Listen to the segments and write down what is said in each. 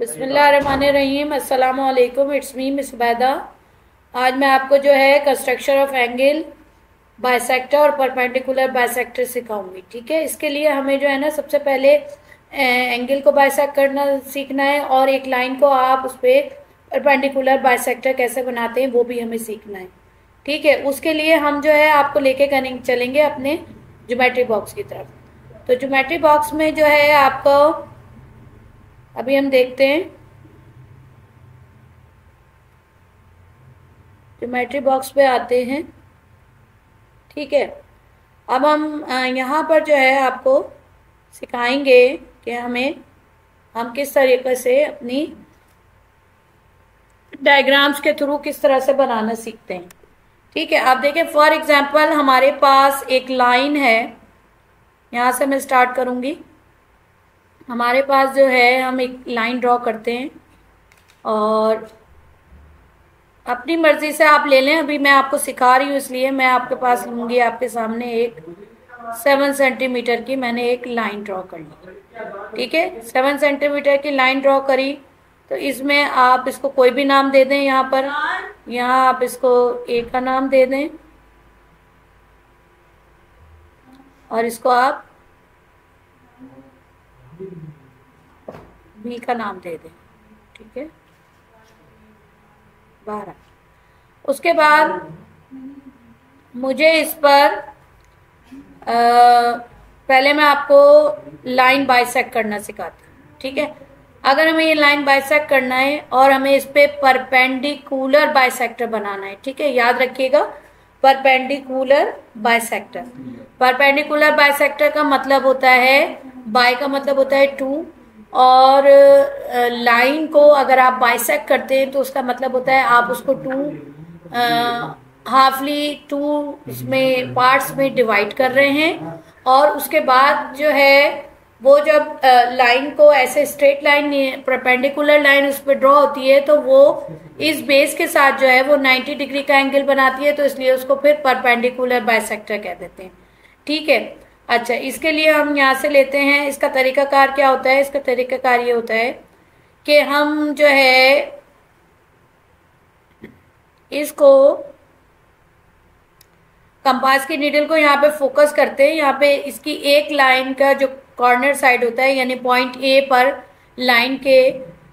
बिस्मिल्लाहिर्रहमानिर्रहीम। अस्सलाम वालेकुम। It's me miss Baida. आज मैं आपको जो है कंस्ट्रक्शन ऑफ एंगल, बाइसेक्टर और परपेंडिकुलर बाइसेक्टर सिखाऊंगी। ठीक है, इसके लिए हमें जो है ना सबसे पहले एंगल को बाइसेक्ट करना सीखना है और एक लाइन को आप उस पर परपेंडिकुलर बाइसेक्टर कैसे बनाते हैं वो भी हमें सीखना है। ठीक है, उसके लिए हम जो है आपको लेके चलेंगे अपने ज्योमेट्री बॉक्स की तरफ। तो ज्योमेट्री बॉक्स में जो है आपको अभी हम देखते हैं, ज्योमेट्री बॉक्स पे आते हैं। ठीक है, अब हम यहाँ पर जो है आपको सिखाएंगे कि हम किस तरीके से अपनी डायग्राम्स के थ्रू किस तरह से बनाना सीखते हैं। ठीक है, आप देखें फॉर एग्जांपल हमारे पास एक लाइन है, यहाँ से मैं स्टार्ट करूँगी। हमारे पास जो है हम एक लाइन ड्रॉ करते हैं और अपनी मर्जी से आप ले लें। अभी मैं आपको सिखा रही हूँ इसलिए मैं आपके पास लूँगी। आपके सामने एक 7 सेंटीमीटर की मैंने एक लाइन ड्रॉ कर ली। ठीक है, 7 सेंटीमीटर की लाइन ड्रॉ करी तो इसमें आप इसको कोई भी नाम दे दें। यहाँ आप इसको ए का नाम दे दें और इसको आप बी का नाम दे दें। ठीक है, 12। उसके बाद मुझे इस पर पहले मैं आपको लाइन बाइसेक्ट करना सिखाती हूँ। ठीक है, अगर हमें ये लाइन बाइसेक्ट करना है और हमें इस पे परपेंडिकुलर बाइसेक्टर बनाना है। ठीक है, याद रखिएगा, परपेंडिकुलर बाइसेक्टर। परपेंडिकुलर बाइसेक्टर का मतलब होता है, बाय का मतलब होता है 2, और लाइन को अगर आप बाइसेक्ट करते हैं तो उसका मतलब होता है आप उसको 2 हाफली 2 इसमें पार्ट्स में डिवाइड कर रहे हैं। और उसके बाद जो है वो जब लाइन को ऐसे स्ट्रेट लाइन, परपेंडिकुलर लाइन उस पर ड्रॉ होती है तो वो इस बेस के साथ जो है वो 90 डिग्री का एंगल बनाती है, तो इसलिए उसको फिर परपेंडिकुलर बाइसेक्टर कह देते हैं। ठीक है, अच्छा, इसके लिए हम यहाँ से लेते हैं। इसका तरीकाकार क्या होता है? इसका तरीकाकार ये होता है कि हम जो है इसको कंपास की नीडल को यहाँ पे फोकस करते हैं। यहाँ पे इसकी एक लाइन का जो कॉर्नर साइड होता है, यानी पॉइंट ए पर, लाइन के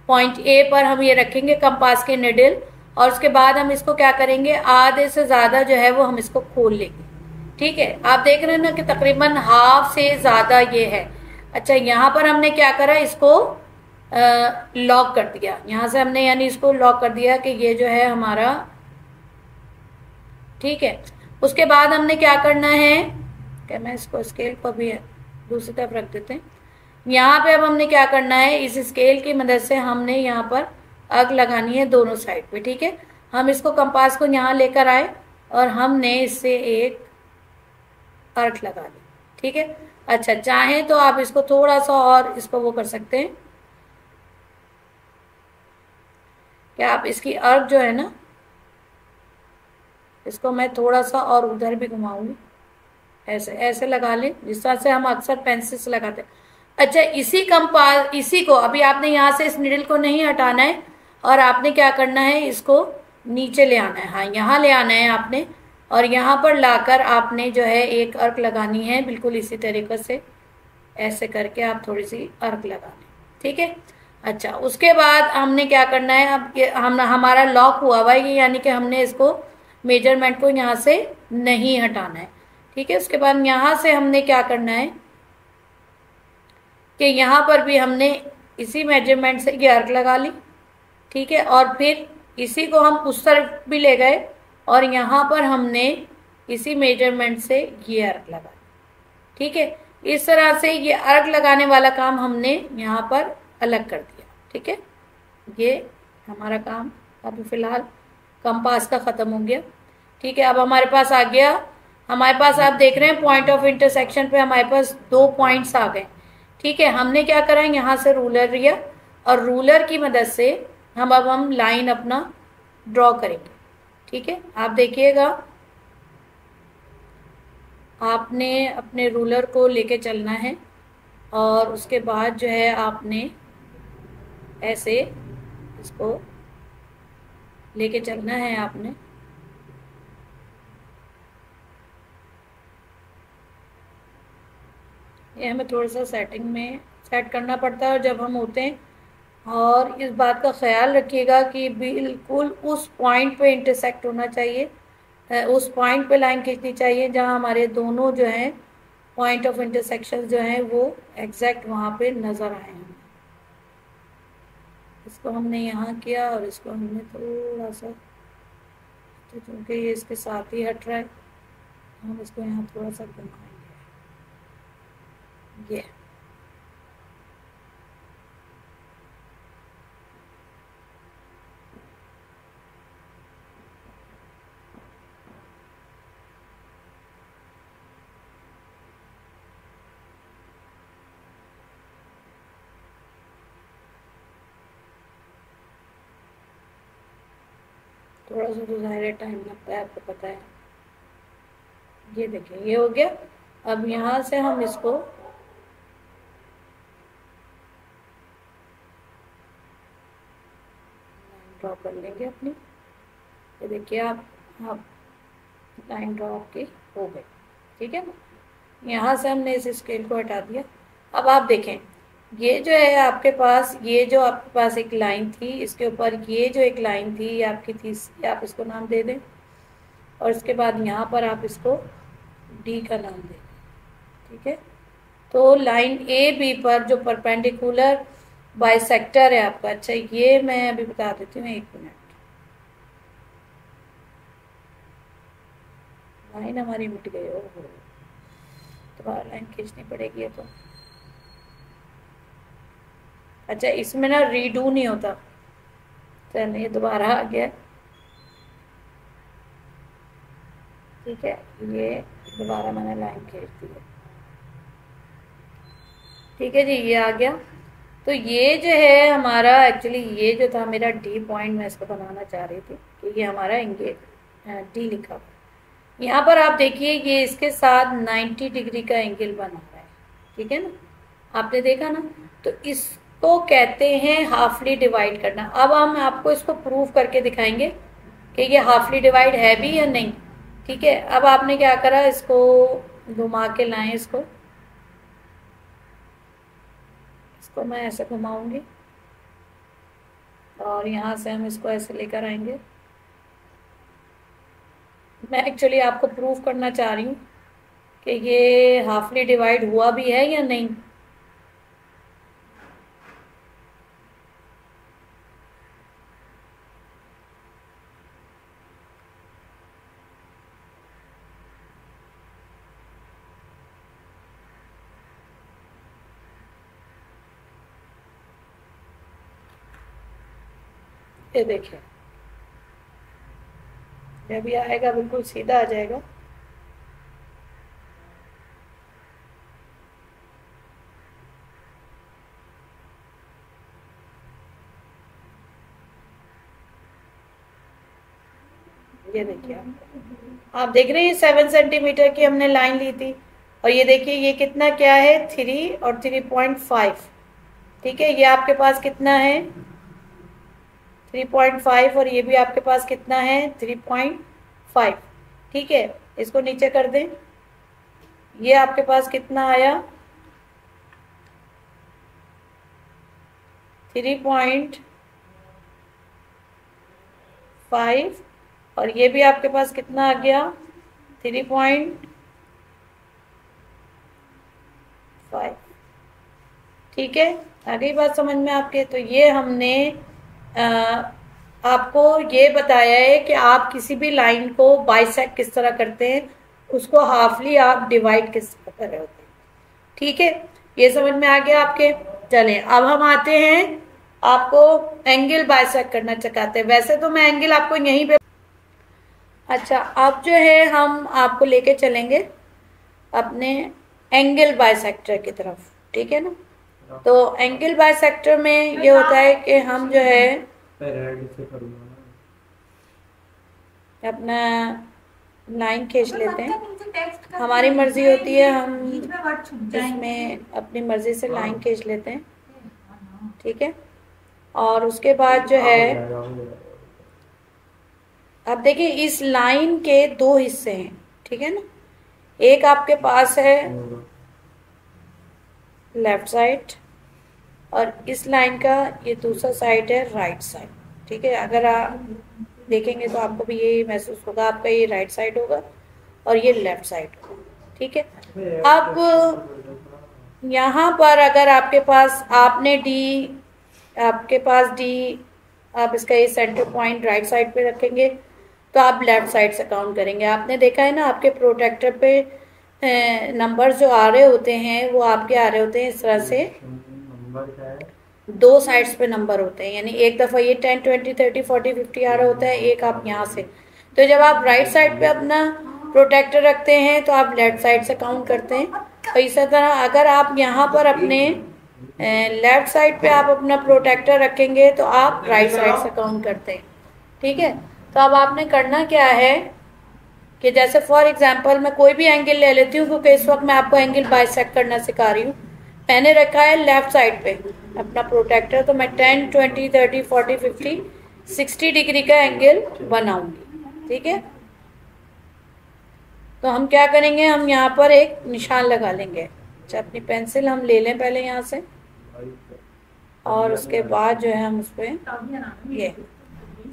पॉइंट ए पर हम ये रखेंगे कंपास की नीडल, और उसके बाद हम इसको क्या करेंगे, आधे से ज्यादा जो है वो हम इसको खोल लेंगे। ठीक है, आप देख रहे हैं ना कि तकरीबन हाफ से ज्यादा ये है। अच्छा, यहाँ पर हमने क्या करा, इसको लॉक कर दिया। यहाँ से हमने यानी इसको लॉक कर दिया कि ये जो है हमारा। ठीक है, उसके बाद हमने क्या करना है कि मैं इसको स्केल को भी दूसरी तरफ रख देते हैं। यहाँ पे अब हमने क्या करना है, इस स्केल की मदद से हमने यहाँ पर आग लगानी है दोनों साइड पे। ठीक है, हम इसको कंपास को यहाँ लेकर आए और हमने इससे एक अर्क लगा दी। ठीक है, अच्छा, चाहे तो आप इसको थोड़ा सा और इसको वो कर सकते हैं कि आप इसकी अर्क जो है ना, इसको मैं थोड़ा सा और उधर भी घुमाऊंगी, ऐसे ऐसे लगा लें जिस तरह से हम अक्सर पेंसिल से लगाते हैं। अच्छा, इसी को अभी आपने यहाँ से इस निडल को नहीं हटाना है और आपने क्या करना है, इसको नीचे ले आना है। हाँ, यहाँ ले आना है आपने, और यहाँ पर लाकर आपने जो है एक अर्क लगानी है, बिल्कुल इसी तरीके से ऐसे करके आप थोड़ी सी अर्क लगा लें। ठीक है, अच्छा, उसके बाद हमने क्या करना है, अब हमारा लॉक हुआ हुआ है, यानी कि हमने इसको मेजरमेंट को यहाँ से नहीं हटाना है। ठीक है, उसके बाद यहाँ से हमने क्या करना है कि यहाँ पर भी हमने इसी मेजरमेंट से ये अर्क लगा ली। ठीक है, और फिर इसी को हम उस तरफ भी ले गए और यहाँ पर हमने इसी मेजरमेंट से ये अर्क लगा ली। ठीक है, इस तरह से ये अर्क लगाने वाला काम हमने यहाँ पर अलग कर दिया। ठीक है, ये हमारा काम अभी फिलहाल कंपास का खत्म हो गया। ठीक है, अब हमारे पास आ गया, हमारे पास आप देख रहे हैं पॉइंट ऑफ इंटरसेक्शन पे हमारे पास 2 पॉइंट्स आ गए। ठीक है, हमने क्या करा, यहाँ से रूलर लिया और रूलर की मदद से हम लाइन अपना ड्रॉ करेंगे। ठीक है, आप देखिएगा, आपने अपने रूलर को लेके चलना है और उसके बाद जो है आपने ऐसे इसको लेके चलना है आपने। ये हमें थोड़ा सा सेटिंग में सेट करना पड़ता है और जब हम होते हैं, और इस बात का ख्याल रखिएगा कि बिल्कुल उस पॉइंट पे इंटरसेक्ट होना चाहिए, उस पॉइंट पे लाइन खींचनी चाहिए जहाँ हमारे दोनों जो हैं पॉइंट ऑफ इंटरसेक्शन जो हैं वो एग्जैक्ट वहाँ पे नज़र आए हैं। इसको हमने यहाँ किया और इसको हमने थोड़ा सा, तो चूँकि ये इसके साथ ही हट रहा है, हम इसको यहाँ थोड़ा सा घुमाएंगे। ये थोड़ा सा तो ज़ाहिर टाइम लगता है, आपको पता है। ये देखिए ये हो गया। अब यहाँ से हम इसको ड्रॉ कर लेंगे अपनी। ये देखिए आप लाइन ड्रॉ की हो गई, ठीक है ना। यहाँ से हमने इस स्केल को हटा दिया। अब आप देखें, ये जो है आपके पास, ये जो आपके पास एक लाइन थी, इसके ऊपर ये जो एक लाइन थी ये आपकी थी, आप इसको नाम दे दें, और इसके बाद यहाँ पर आप इसको डी का नाम दें, ठीक है। तो लाइन ए बी पर जो परपेंडिकुलर बाइसेक्टर है आपका, अच्छा ये मैं अभी बता देती हूँ, 1 मिनट। लाइन हमारी मिट गई, ओहो दोबारा लाइन खींचनी पड़ेगी है तो। अच्छा इसमें ना रीडू नहीं होता, चलिए ये दोबारा आ गया, ठीक है। ये दोबारा मैंने लाइन खींच दी है, ठीक है जी, ये आ गया। तो ये जो है हमारा, एक्चुअली ये जो था मेरा डी पॉइंट, मैं इसको बनाना चाह रही थी कि ये हमारा एंगल डी लिखा हुआ। यहाँ पर आप देखिए ये इसके साथ 90 डिग्री का एंगल बना हुआ है, ठीक है ना, आपने देखा ना। तो इसको कहते हैं हाफली डिवाइड करना। अब हम आपको इसको प्रूव करके दिखाएंगे कि ये हाफली डिवाइड है भी या नहीं, ठीक है। अब आपने क्या करा, इसको घुमा के लाएं, इसको मैं ऐसे घुमाऊंगी और यहाँ से हम इसको ऐसे लेकर आएंगे। मैं एक्चुअली आपको प्रूव करना चाह रही हूँ कि ये हाफली डिवाइड हुआ भी है या नहीं। ये देखिए जब भी आएगा बिल्कुल सीधा आ जाएगा। ये देखिए आप देख रहे हैं 7 सेंटीमीटर की हमने लाइन ली थी, और ये देखिए ये कितना क्या है, 3 और 3.5, ठीक है। ये आपके पास कितना है, 3.5, और ये भी आपके पास कितना है, 3.5, ठीक है। इसको नीचे कर दें, ये आपके पास कितना आया, 3.5, और ये भी आपके पास कितना आ गया, 3.5, ठीक है। आ गई बात समझ में आपके। तो ये हमने आपको ये बताया है कि आप किसी भी लाइन को बाइसेक्ट किस तरह करते हैं, उसको हाफली आप डिवाइड किस तरह कर रहे होते हैं, ठीक है। ये समझ में आ गया आपके। चलें अब हम आते हैं, आपको एंगल बाइसेक्ट करना सिखाते हैं। वैसे तो मैं एंगल आपको यहीं पे, अच्छा अब जो है हम आपको लेके चलेंगे अपने एंगल बाइसेक्टर की तरफ, ठीक है ना। तो एंगल बाइसेक्टर में ये होता है कि हम जो है अपना लाइन खींच लेते हैं, हमारी मर्जी होती है, हम इसमें अपनी मर्जी से लाइन खींच लेते हैं, ठीक है। और उसके बाद जो है, अब देखिए इस लाइन के दो हिस्से हैं, ठीक है ना। एक आपके पास है लेफ्ट साइड और इस लाइन का ये दूसरा साइड है राइट साइड, ठीक है। अगर आप देखेंगे तो आपको भी यही महसूस होगा, आपका ये राइट साइड होगा और ये लेफ्ट साइड होगा, ठीक है। अब यहाँ पर अगर आपके पास आपके पास डी, आप इसका ये सेंटर पॉइंट राइट साइड पे रखेंगे तो आप लेफ्ट साइड से काउंट करेंगे। आपने देखा है ना आपके प्रोटेक्टर पे नंबर जो आ रहे होते हैं वो आपके आ रहे होते हैं इस तरह से, दो साइड्स पे नंबर होते हैं, यानी एक दफ़ा ये 10, 20, 30, 40, 50 आ रहा होता है, एक आप यहाँ से। तो जब आप राइट साइड पे अपना प्रोटेक्टर रखते हैं तो आप लेफ्ट साइड से काउंट करते हैं। और इसी तरह अगर आप यहाँ पर अपने लेफ्ट साइड पे आप अपना प्रोटेक्टर रखेंगे तो आप राइट साइड से काउंट करते हैं, ठीक है। तो अब आपने करना क्या है कि जैसे फॉर एग्जांपल मैं कोई भी एंगल ले लेती हूँ, क्योंकि इस वक्त मैं आपको एंगल बाइसेक्ट करना सिखा रही हूँ। मैंने रखा है लेफ्ट साइड पे अपना प्रोटेक्टर, तो मैं 10, 20, 30, 40, 50, 60 डिग्री का एंगल बनाऊंगी, ठीक है। तो हम क्या करेंगे, हम यहाँ पर एक निशान लगा लेंगे। अच्छा, अपनी पेंसिल हम ले लें पहले यहाँ से, और उसके बाद जो है हम उस पर ये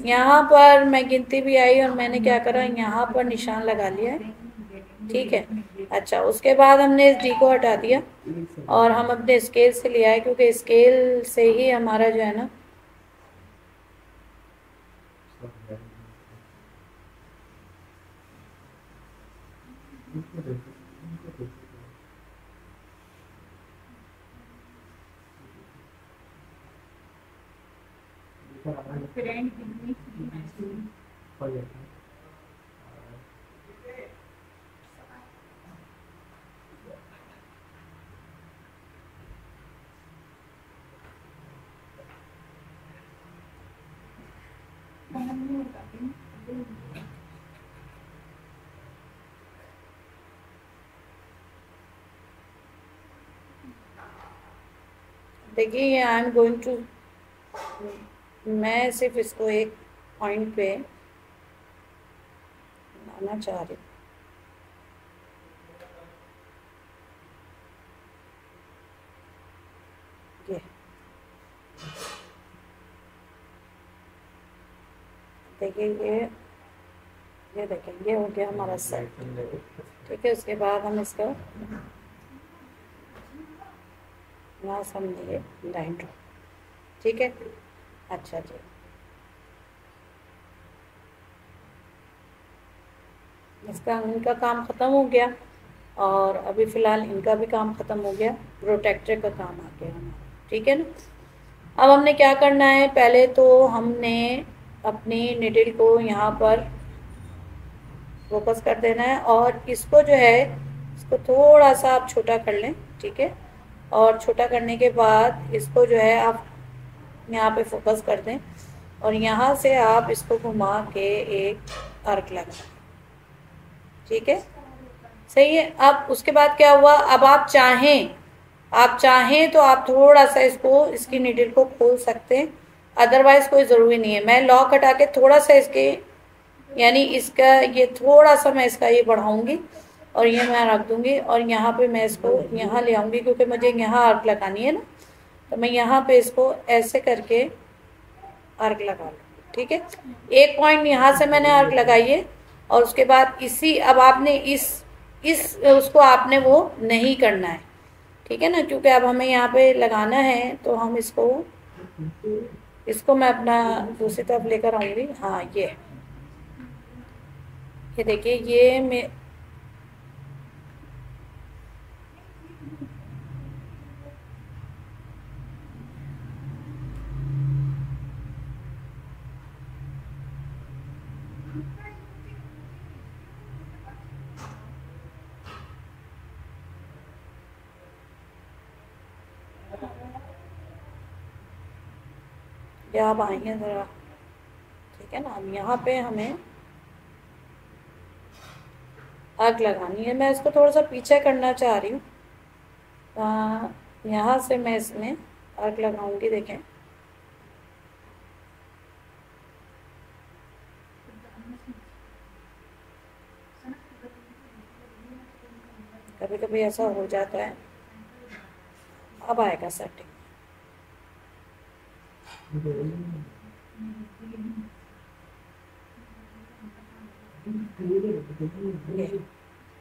यहाँ पर मैं गिनती भी आई और मैंने क्या करा, यहाँ पर निशान लगा लिया है, ठीक है। अच्छा, उसके बाद हमने इस डी को हटा दिया और हम अपने स्केल से लिया है, क्योंकि स्केल से ही हमारा जो है ना देखिए आई एम गोइंग टू, मैं सिर्फ इसको एक पॉइंट पे लाना चाह रही हूँ। ये देखिए ये देखिए ये हो गया हमारा सेट, ठीक है। उसके बाद हम इसका यहाँ समझिए लाइन ड्रॉ, ठीक है। अच्छा जी, इसका इनका काम ख़त्म हो गया और अभी फ़िलहाल इनका भी काम ख़त्म हो गया, प्रोटेक्टर का काम आ गया हमारा, ठीक है ना। अब हमने क्या करना है, पहले तो हमने अपनी निडल को यहाँ पर फोकस कर देना है और इसको जो है इसको थोड़ा सा आप छोटा कर लें, ठीक है। और छोटा करने के बाद इसको जो है आप यहाँ पे फोकस कर दें और यहाँ से आप इसको घुमा के एक आर्क लगाएं, ठीक है, सही है। अब उसके बाद क्या हुआ, अब आप चाहें तो आप थोड़ा सा इसको, इसकी निडल को खोल सकते हैं, अदरवाइज कोई ज़रूरी नहीं है। मैं लॉक हटा के थोड़ा सा इसके, यानी इसका ये थोड़ा सा मैं इसका ये बढ़ाऊंगी और ये मैं रख दूंगी और यहाँ पे मैं इसको यहाँ ले आऊँगी, क्योंकि मुझे यहाँ आर्क लगानी है ना, तो मैं यहाँ पे इसको ऐसे करके आर्क लगा लूँ, ठीक है। एक पॉइंट यहाँ से मैंने आर्क लगाई है और उसके बाद इसी, अब आपने इस उसको आपने वो नहीं करना है, ठीक है ना, क्योंकि अब हमें यहाँ पे लगाना है तो हम इसको मैं अपना दूसरी तरफ लेकर आऊँगी। हाँ, ये देखिए ये मैं आप आएंगे ज़रा, ठीक है ना। अब यहाँ पे हमें आग लगानी है, मैं इसको थोड़ा सा पीछे करना चाह रही हूँ, यहाँ से मैं इसमें आग लगाऊंगी, देखें कभी कभी ऐसा हो जाता है। अब आएगा सेटिंग।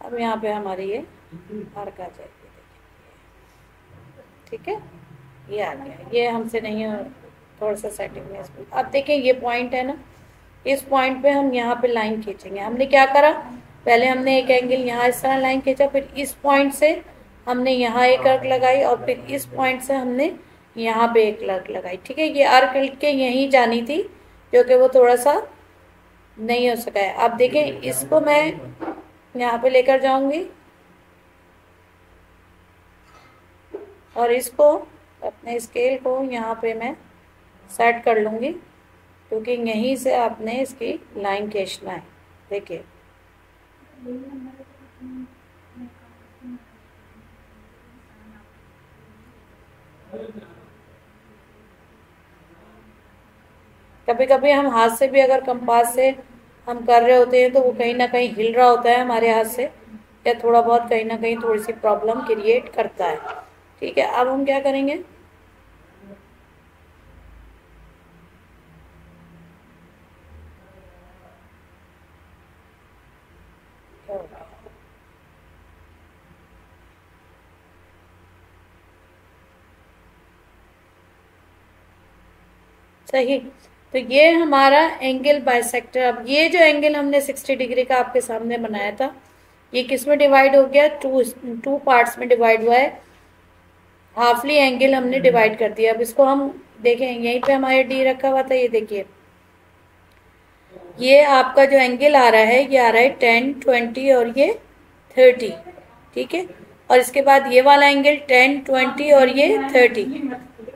अब यहाँ पे हमारी ये आर्क आ जाएगी, ठीक है, ये आ गया। ये हमसे नहीं हो, थोड़ा सा सेटिंग में इसमें। अब देखें ये पॉइंट है ना, इस पॉइंट पे हम यहाँ पे लाइन खींचेंगे। हमने क्या करा, पहले हमने एक एंगल यहाँ इस तरह लाइन खींचा, फिर इस पॉइंट से हमने यहाँ एक अर्क लगाई और फिर इस पॉइंट से हमने यहाँ पे एक अर्क लगाई, ठीक है। ये अर्क के यहीं जानी थी, जो कि वो थोड़ा सा नहीं हो सका है। अब देखें इसको मैं यहाँ पे लेकर जाऊंगी और इसको अपने स्केल को यहाँ पे मैं सेट कर लूँगी, क्योंकि यहीं से आपने इसकी लाइन खींचना है। देखिए कभी कभी हम हाथ से भी अगर कंपास से हम कर रहे होते हैं तो वो कहीं ना कहीं हिल रहा होता है हमारे हाथ से, या थोड़ा बहुत कहीं ना कहीं थोड़ी सी प्रॉब्लम क्रिएट करता है, ठीक है। अब हम क्या करेंगे, सही। तो ये हमारा एंगल बाइसेक्टर। अब ये जो एंगल हमने 60 डिग्री का आपके सामने बनाया था, ये किस में डिवाइड हो गया, टू पार्ट्स में डिवाइड हुआ है। हाफली एंगल हमने डिवाइड कर दिया। अब इसको हम देखें, यहीं पे हमारे डी रखा हुआ था, ये देखिए ये आपका जो एंगल आ रहा है, ये आ रहा है 10, 20 और ये 30, ठीक है। और इसके बाद ये वाला एंगल 10, 20 और ये 30,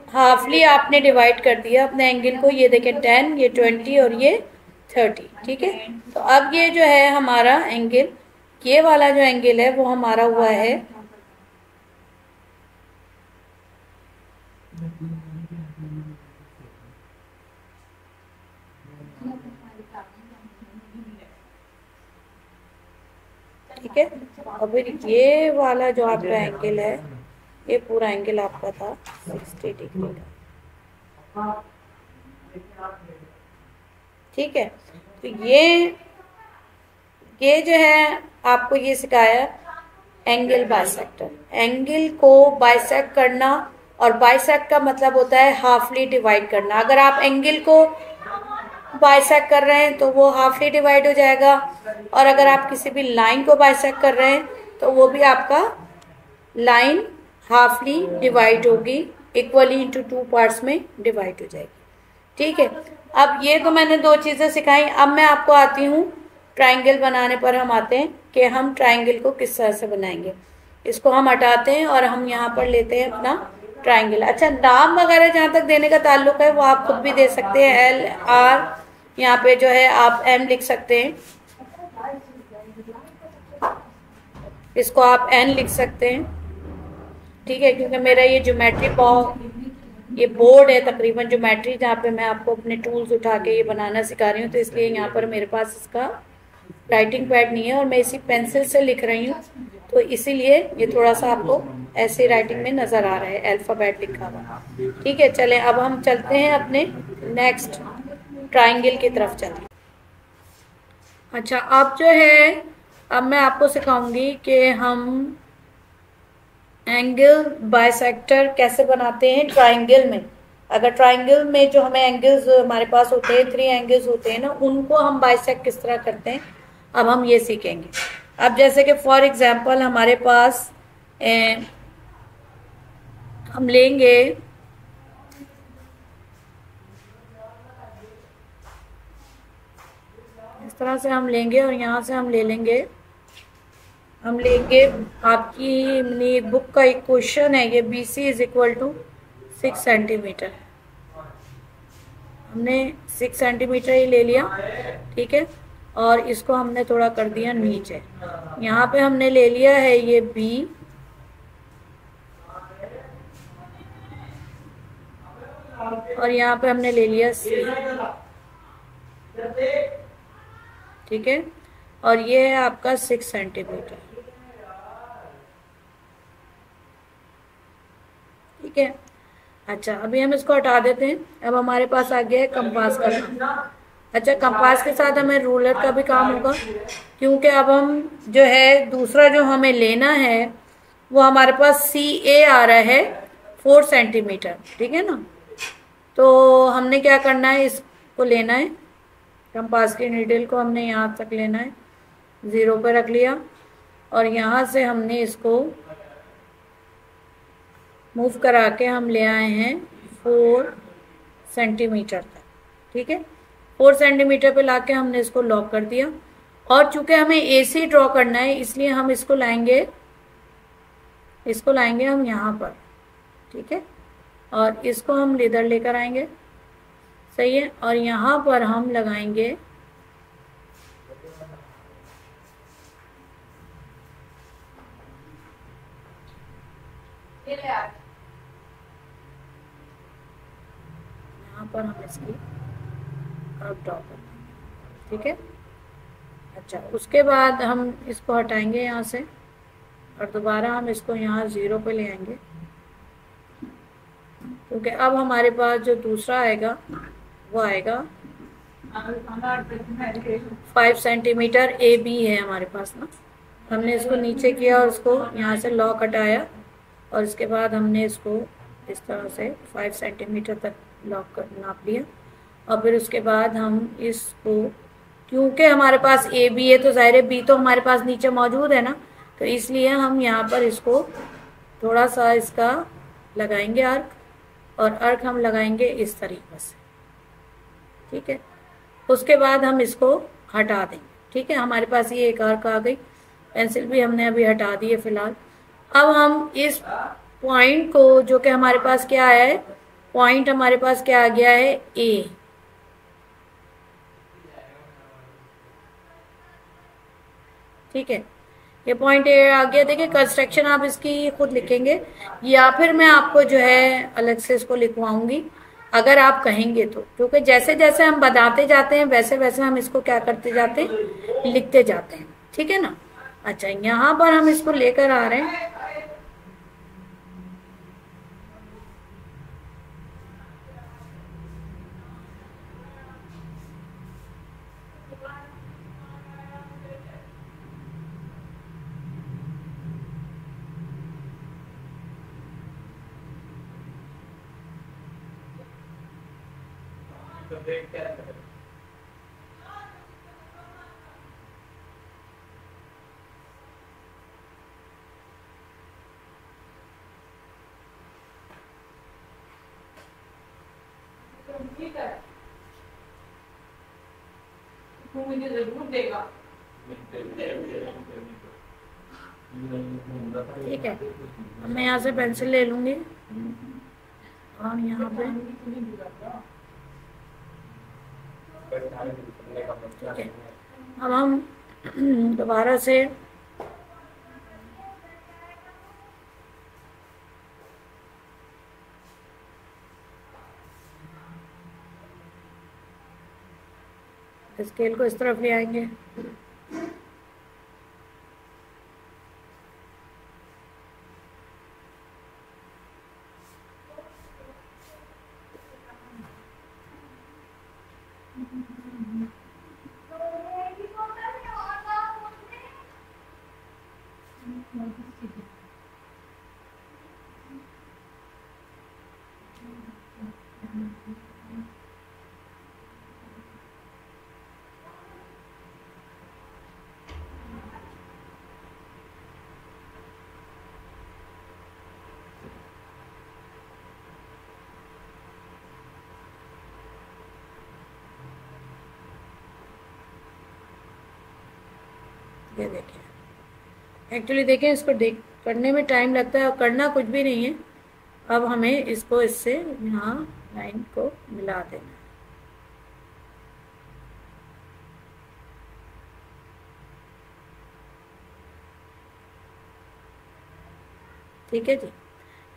हाफली आपने डिवाइड कर दिया अपने एंगल को। ये देखें 10, ये 20 और ये 30, ठीक है। तो अब ये जो है हमारा एंगल, ये वाला जो एंगल है वो हमारा हुआ है ठीक है। और फिर ये वाला जो आपका एंगल है, ये पूरा एंगल आपका था 60 डिग्री का, ठीक है। तो ये जो है आपको ये सिखाया एंगल बाइसेक्टर। एंगल को बाइसेक्ट करना, और बाइसेक्ट का मतलब होता है हाफली डिवाइड करना। अगर आप एंगल को बाइसेक्ट कर रहे हैं तो वो हाफली डिवाइड हो जाएगा, और अगर आप किसी भी लाइन को बाइसेक्ट कर रहे हैं तो वो भी आपका लाइन हाफली डिवाइड होगी, इक्वली इनटू टू पार्ट्स में डिवाइड हो जाएगी, ठीक है। अब ये तो मैंने दो चीज़ें सिखाई। अब मैं आपको आती हूँ ट्राइंगल बनाने पर। हम आते हैं कि हम ट्राइंगल को किस तरह से बनाएंगे। इसको हम हटाते हैं और हम यहाँ पर लेते हैं अपना ट्राइंगल। अच्छा, नाम वगैरह जहाँ तक देने का ताल्लुक है वो आप खुद भी दे सकते हैं, LR, यहाँ पे जो है आप M लिख सकते हैं, इसको आप N लिख सकते हैं, ठीक है। क्योंकि मेरा ये ज्योमेट्री ये बोर्ड है तकरीबन ज्योमेट्री, जहाँ पे मैं आपको अपने टूल्स उठा के ये बनाना सिखा रही हूँ, तो इसलिए यहाँ पर मेरे पास इसका राइटिंग पैड नहीं है और मैं इसी पेंसिल से लिख रही हूँ, तो इसीलिए ये थोड़ा सा आपको ऐसे राइटिंग में नज़र आ रहा है, अल्फ़ाबेट लिखा हुआ, ठीक है। चलें अब हम चलते हैं अपने नेक्स्ट ट्राइंगल की तरफ चलते। अच्छा, अब जो है अब मैं आपको सिखाऊंगी कि हम एंगल बाइसेक्टर कैसे बनाते हैं ट्राइंगल में। अगर ट्राइंगल में जो हमें एंगल्स हमारे पास होते हैं, 3 एंगल्स होते हैं ना, उनको हम बाइसेक्ट किस तरह करते हैं, अब हम ये सीखेंगे। अब जैसे कि फॉर एग्जांपल हमारे पास हम लेंगे इस तरह से हम लेंगे और यहाँ से हम ले लेंगे आपकी एक बुक का एक क्वेश्चन है, ये BC is equal to 6 centimetre. हमने 6 सेंटीमीटर ही ले लिया, ठीक है। और इसको हमने थोड़ा कर दिया नीचे। यहाँ पे हमने ले लिया है ये B, और यहाँ पे हमने ले लिया C, ठीक है। और ये है आपका 6 सेंटीमीटर, ठीक है। अच्छा, अभी हम इसको हटा देते हैं। अब हमारे पास आ गया है कंपास का काम। अच्छा, कंपास के साथ हमें रूलर का भी काम होगा, क्योंकि अब हम जो है दूसरा जो हमें लेना है वो हमारे पास CA आ रहा है 4 सेंटीमीटर, ठीक है ना। तो हमने क्या करना है, इसको लेना है, कंपास की नीडल को हमने यहाँ तक लेना है, 0 पे रख लिया, और यहाँ से हमने इसको मूव करा के हम ले आए हैं 4 सेंटीमीटर तक, ठीक है। 4 सेंटीमीटर पे लाके हमने इसको लॉक कर दिया, और चूंकि हमें AC ड्रॉ करना है इसलिए हम इसको लाएंगे हम यहाँ पर, ठीक है, और इसको हम इधर लेकर आएंगे, सही है, और यहाँ पर हम लगाएंगे यहाँ पर हम इसकी कर्व ड्रॉ कर देंगे, ठीक है। अच्छा, उसके बाद हम इसको हटाएंगे यहाँ से, और दोबारा हम इसको यहाँ 0 पे ले आएंगे, क्योंकि अब हमारे पास जो दूसरा आएगा वो आएगा 5 सेंटीमीटर AB है हमारे पास ना। हमने इसको नीचे किया और उसको यहाँ से लॉक हटाया, और इसके बाद हमने इसको इस तरह से 5 सेंटीमीटर तक लॉक कर नाप लिया, और फिर उसके बाद हम इसको, क्योंकि हमारे पास AB है तो ज़ाहिर है B तो हमारे पास नीचे मौजूद है ना, तो इसलिए हम यहाँ पर इसको थोड़ा सा इसका लगाएंगे आर्क, और आर्क हम लगाएंगे इस तरीके से, ठीक है। उसके बाद हम इसको हटा देंगे, ठीक है। हमारे पास ये एक आर्क आ गई, पेंसिल भी हमने अभी हटा दी है फिलहाल। अब हम इस पॉइंट को, जो कि हमारे पास क्या है, पॉइंट हमारे पास क्या आ गया है, A, ठीक है, ये पॉइंट A आ गया। देखिए, कंस्ट्रक्शन आप इसकी खुद लिखेंगे, या फिर मैं आपको जो है अलग से इसको लिखवाऊंगी अगर आप कहेंगे तो, क्योंकि जैसे जैसे हम बताते जाते हैं वैसे वैसे हम इसको क्या करते जाते हैं, लिखते जाते हैं, ठीक है ना। अच्छा, यहाँ पर हम इसको लेकर आ रहे हैं, मुझे जरूर देगा, ठीक है। मैं यहाँ से पेंसिल ले लूंगी, और यहाँ पे, ठीक है। अब हम दोबारा से स्केल को इस तरफ ले आएंगे, ये देखिए। एक्चुअली देखें, इसको देख करने में टाइम लगता है और करना कुछ भी नहीं है। अब हमें इसको इससे यहाँ लाइन को मिला देना है, ठीक है जी।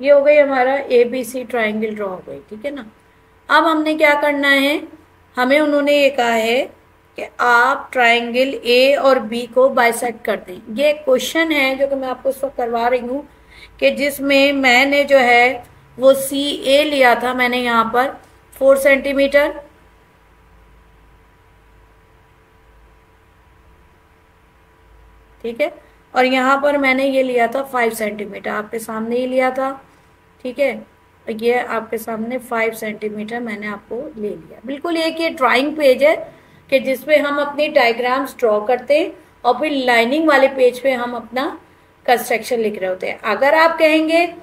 ये हो गई हमारा ABC ट्राइंगल ड्रॉ हो गई, ठीक है ना। अब हमने क्या करना है, हमें उन्होंने ये कहा है कि आप ट्राइंगल A और B को बाइसेक्ट कर दें। ये क्वेश्चन है जो कि मैं आपको इस वक्त करवा रही हूँ, कि जिसमें मैंने जो है वो सी ए लिया था मैंने यहाँ पर 4 सेंटीमीटर, ठीक है, और यहाँ पर मैंने ये लिया था 5 सेंटीमीटर, आपके सामने ही लिया था, ठीक है। ये आपके सामने 5 सेंटीमीटर मैंने आपको ले लिया। बिल्कुल एक ये ड्राइंग पेज है कि जिसपे हम अपनी डायग्राम्स ड्रॉ करते हैं और फिर लाइनिंग वाले पेज पे हम अपना कंस्ट्रक्शन लिख रहे होते हैं। अगर आप कहेंगे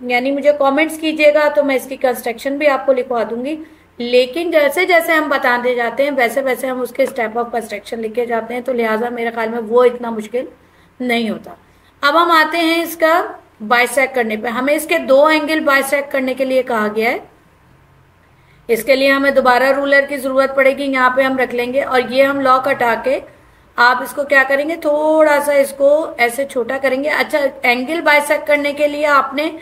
यानी मुझे कमेंट्स कीजिएगा तो मैं इसकी कंस्ट्रक्शन भी आपको लिखवा दूंगी, लेकिन जैसे जैसे हम बताते जाते हैं वैसे वैसे हम उसके स्टेप ऑफ कंस्ट्रक्शन लिखे जाते हैं, तो लिहाजा मेरे ख्याल में वो इतना मुश्किल नहीं होता। अब हम आते हैं इसका बाइसेक्ट करने पे। हमें इसके 2 एंगल बाइसेक्ट करने के लिए कहा गया है। इसके लिए हमें दोबारा रूलर की जरूरत पड़ेगी, यहाँ पे हम रख लेंगे और ये हम लॉक हटा के आप इसको क्या करेंगे, थोड़ा सा इसको ऐसे छोटा करेंगे। अच्छा, एंगल बाइसेक्ट करने के लिए आपने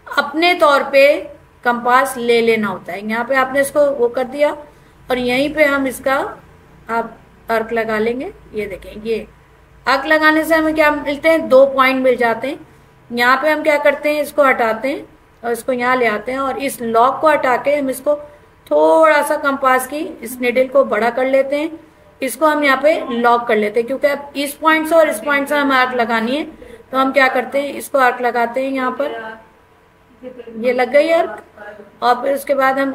अपने तौर पे कंपास ले लेना होता है। यहाँ पे आपने इसको वो कर दिया और यहीं पे हम इसका आप अर्क लगा लेंगे। ये देखें, ये अर्क लगाने से हमें क्या मिलते हैं, 2 पॉइंट मिल जाते हैं। यहाँ पे हम क्या करते हैं, इसको हटाते हैं और इसको यहाँ ले आते हैं और इस लॉक को हटा के हम इसको थोड़ा सा कंपास की इस निडल को बड़ा कर लेते हैं। इसको हम यहाँ पे लॉक कर लेते हैं, क्योंकि अब इस पॉइंट से और इस पॉइंट से हमें अर्क लगानी है, तो हम क्या करते हैं, इसको अर्क लगाते हैं यहाँ पर, ये लग गई अर्क। और फिर उसके बाद हम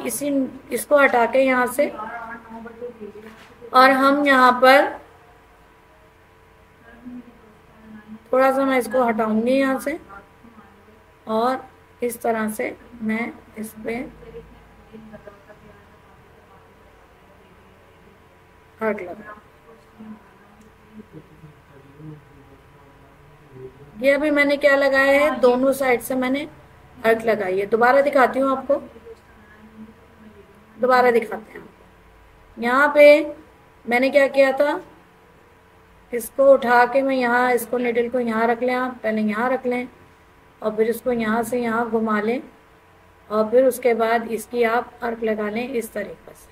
इसको हटा के यहाँ से और हम यहाँ पर थोड़ा सा मैं इसको हटाऊंगी यहाँ से और इस तरह से मैं इस पे अर्क लगा। ये अभी मैंने क्या लगाया है, दोनों साइड से मैंने अर्क लगाई है। दोबारा दिखाती हूँ आपको, दोबारा दिखाते हैं। यहाँ पे मैंने क्या किया था, इसको उठा के मैं यहाँ इसको निडल को यहाँ रख लें, आप पहले यहाँ रख लें और फिर इसको यहाँ से यहाँ घुमा लें और फिर उसके बाद इसकी आप अर्क लगा लें इस तरीके से,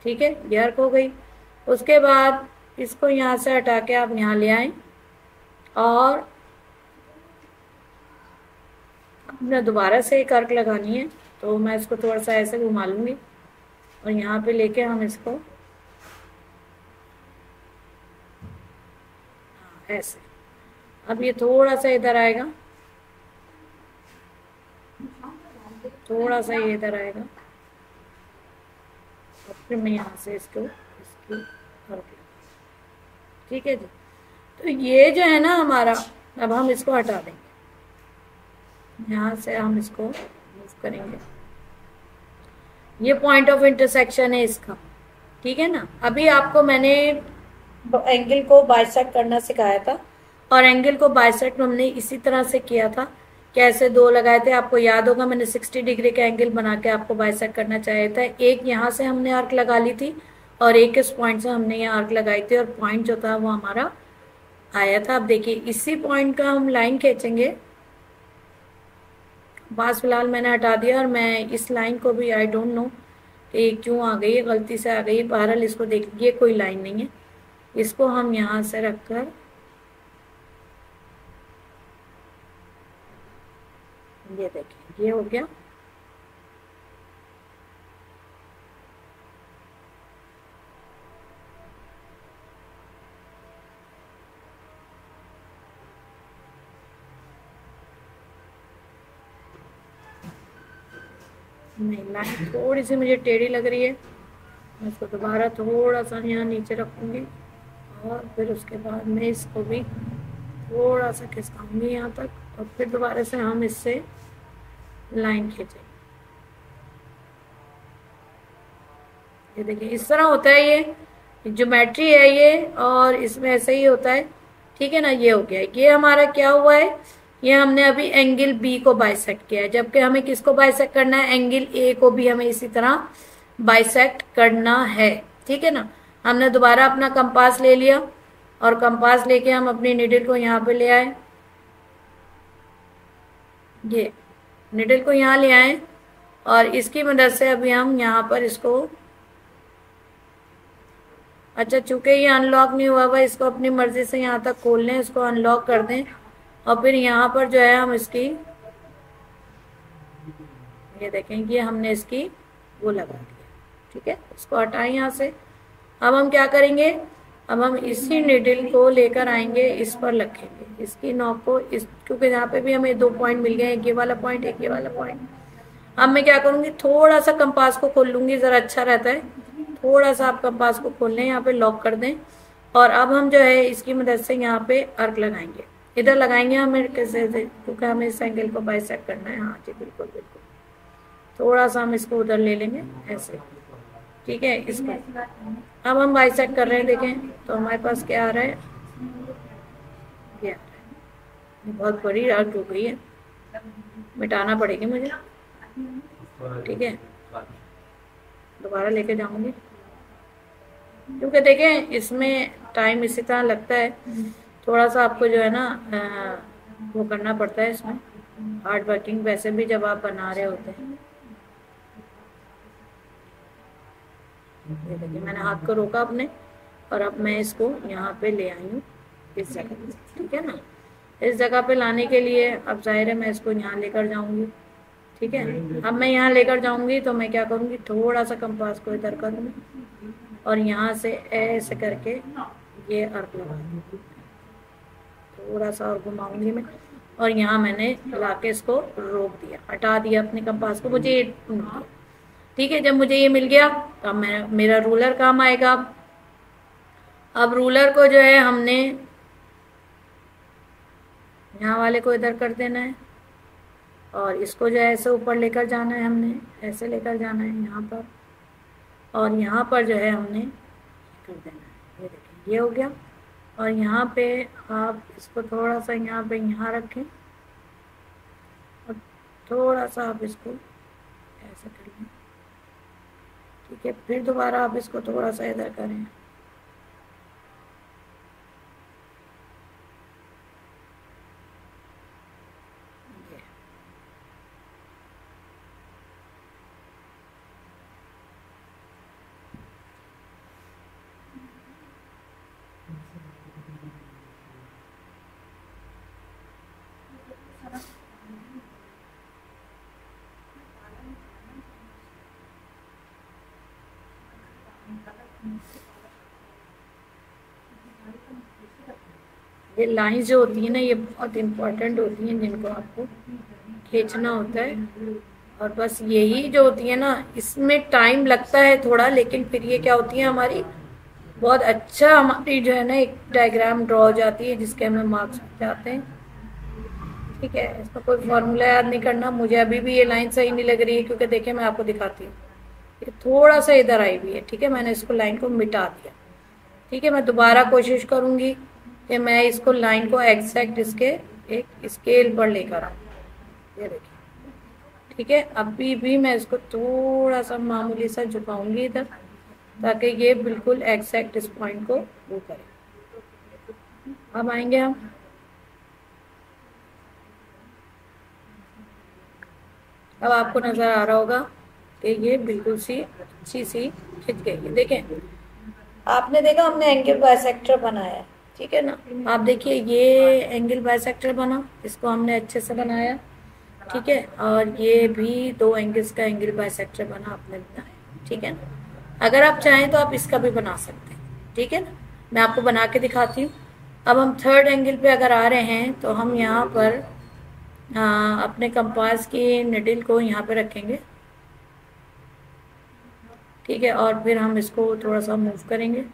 ठीक है। ये अर्क हो गई। उसके बाद इसको यहाँ से हटा के आप यहाँ ले आए और अपने दोबारा से एक अर्क लगानी है, तो मैं इसको थोड़ा सा ऐसे घुमा लूँगी और यहाँ पे लेके हम इसको ऐसे, अब ये थोड़ा सा इधर आएगा, थोड़ा सा ये इधर आएगा और फिर मैं यहाँ से इसको इसकी ठीक है जी। तो ये जो है ना हमारा, अब हम इसको हटा देंगे, यहाँ से हम इसको मूव करेंगे। ये पॉइंट ऑफ इंटरसेक्शन है इसका, ठीक है ना। अभी आपको मैंने एंगल को बाइसेक्ट करना सिखाया था और एंगल को बाइसेक्ट हमने इसी तरह से किया था, कैसे 2 लगाए थे, आपको याद होगा। मैंने 60 डिग्री का एंगल बना के आपको बाइसेक्ट करना चाहिए था। एक यहाँ से हमने आर्क लगा ली थी और एक इस पॉइंट से हमने यहाँ आर्क लगाई थी और पॉइंट जो था वो हमारा आया था। अब देखिए इसी पॉइंट का हम लाइन खींचेंगे, बस फिलहाल मैंने हटा दिया और मैं इस लाइन को भी आई डोंट नो कि क्यों आ गई है, गलती से आ गई है। बहरहाल इसको देख, ये कोई लाइन नहीं है, इसको हम यहाँ से रखकर ये देखिए ये हो गया। नहीं, लाइन थोड़ी सी मुझे टेढ़ी लग रही है, मैं इसको दोबारा थोड़ा सा यहाँ नीचे रखूँगी और फिर उसके बाद मैं इसको भी थोड़ा सा खिसकाऊंगी यहाँ तक और फिर दोबारा से हम इससे लाइन खींचेंगे। ये देखिए इस तरह होता है, ये ज्योमेट्री है ये, और इसमें ऐसे ही होता है, ठीक है ना। ये हो गया, ये हमारा क्या हुआ है, ये हमने अभी एंगल बी को बाइसेक्ट किया है, जबकि हमें किसको बाइसेक्ट करना है, एंगल ए को भी हमें इसी तरह बाइसेक्ट करना है, ठीक है ना। हमने दोबारा अपना कंपास ले लिया और कंपास लेके हम अपनी निडल को यहाँ पे ले आए, ये निडल को यहाँ ले आए और इसकी मदद से अभी हम यहाँ पर इसको, अच्छा चूंकि ये अनलॉक नहीं हुआ हुआ, इसको अपनी मर्जी से यहाँ तक खोल लें, इसको अनलॉक कर दें और फिर यहाँ पर जो है हम इसकी ये देखें ये हमने इसकी वो लगा दिया, ठीक है। इसको हटाएं यहाँ से। अब हम क्या करेंगे, अब हम इसी निडल को लेकर आएंगे, इस पर रखेंगे इसकी नॉक को, इस क्योंकि यहाँ पे भी हमें 2 पॉइंट मिल गए, एक ये वाला पॉइंट, एक ये वाला पॉइंट। अब मैं क्या करूंगी, थोड़ा सा कंपास को खोल लूंगी, जरा अच्छा रहता है। थोड़ा सा आप कंपास को खोल लें, यहाँ पे लॉक कर दें, और अब हम जो है इसकी मदद से यहाँ पे अर्क लगाएंगे। इधर लगाएंगे हमें कैसे, क्योंकि हमें इस एंगल को बाइसेक्ट करना है। हाँ जी, बिल्कुल बिल्कुल। थोड़ा सा हम इसको उधर ले लेंगे ऐसे, ठीक है। इसको अब हम बाइसेक्ट कर रहे हैं, देखें तो हमारे पास क्या आ रहा है, ये आ रहा है। बहुत बड़ी अर्क हो गई है, मिटाना पड़ेगी मुझे, ठीक है। दोबारा लेके जाऊंगी, क्योंकि देखें इसमें टाइम इसी तरह लगता है, थोड़ा सा आपको जो है ना वो करना पड़ता है इसमें, हार्ड वर्किंग वैसे भी जब आप बना रहे होते हैं। ये देखिए मैंने हाथ को रोका अपने, और अब मैं इसको यहाँ पे ले आई हूँ इस जगह पे, ठीक है ना। इस जगह पे लाने के लिए अब जाहिर है मैं इसको यहाँ लेकर जाऊंगी, ठीक है। अब मैं यहाँ लेकर जाऊंगी तो मैं क्या करूँगी, थोड़ा सा कंपास को इधर करूँगी और यहाँ से ऐसे करके ये अर्क लगा दूँगी, थोड़ा सा और घुमाऊंगी मैं, और यहाँ मैंने लाके इसको रोक दिया, हटा दिया अपने कंपास को, मुझे ये मिल गया, ठीक है। जब मुझे ये मिल गया तो मेरा रूलर काम आएगा। अब रूलर को जो है हमने यहाँ वाले को इधर कर देना है, और इसको जो है ऐसे ऊपर लेकर जाना है, हमने ऐसे लेकर जाना है यहाँ पर, और यहाँ पर जो है हमने कर देना है। ये देखिए ये हो गया, और यहाँ पे आप इसको थोड़ा सा यहाँ पे यहाँ रखें, और थोड़ा सा आप इसको ऐसे कर लें, ठीक है। फिर दोबारा आप इसको थोड़ा सा इधर करें, ये लाइंस जो होती है ना, ये बहुत इम्पोर्टेंट होती हैं, जिनको आपको खींचना होता है। और बस यही जो होती है ना, इसमें टाइम लगता है थोड़ा, लेकिन फिर ये क्या होती है हमारी बहुत अच्छा, हमारी जो है ना एक डायग्राम ड्रॉ हो जाती है, जिसके हमें मार्क्स मिल जाते हैं, ठीक है। इसका कोई फॉर्मूला याद नहीं करना। मुझे अभी भी ये लाइन सही नहीं लग रही है, क्योंकि देखिए मैं आपको दिखाती हूँ, ये थोड़ा सा इधर आई हुई है, ठीक है। मैंने इसको लाइन को मिटा दिया, ठीक है। मैं दोबारा कोशिश करूंगी कि मैं इसको लाइन को एग्जैक्ट इसके एक स्केल पर लेकर आऊँ, ये देखिए, ठीक है। अभी भी मैं इसको थोड़ा सा मामूली सा झुकाऊंगी इधर, ताकि ये बिल्कुल एग्जैक्ट इस पॉइंट को वो करे। अब आएंगे हम, अब आपको नजर आ रहा होगा कि ये बिल्कुल सी अच्छी सी खिंच गई है। देखें, आपने देखा हमने एंगल बाइसेक्टर बनाया है, ठीक है ना। आप देखिए ये एंगल बाइसेक्टर बना, इसको हमने अच्छे से बनाया, ठीक है। और ये भी 2 एंगल्स का एंगल बाइसेक्टर बना, आपने बनाया, ठीक है ना। अगर आप चाहें तो आप इसका भी बना सकते हैं, ठीक है ना। मैं आपको बना के दिखाती हूँ। अब हम 3rd एंगल पे अगर आ रहे हैं तो हम यहाँ पर अपने कंपास की निडल को यहाँ पे रखेंगे, ठीक है। और फिर हम इसको थोड़ा सा मूव करेंगे,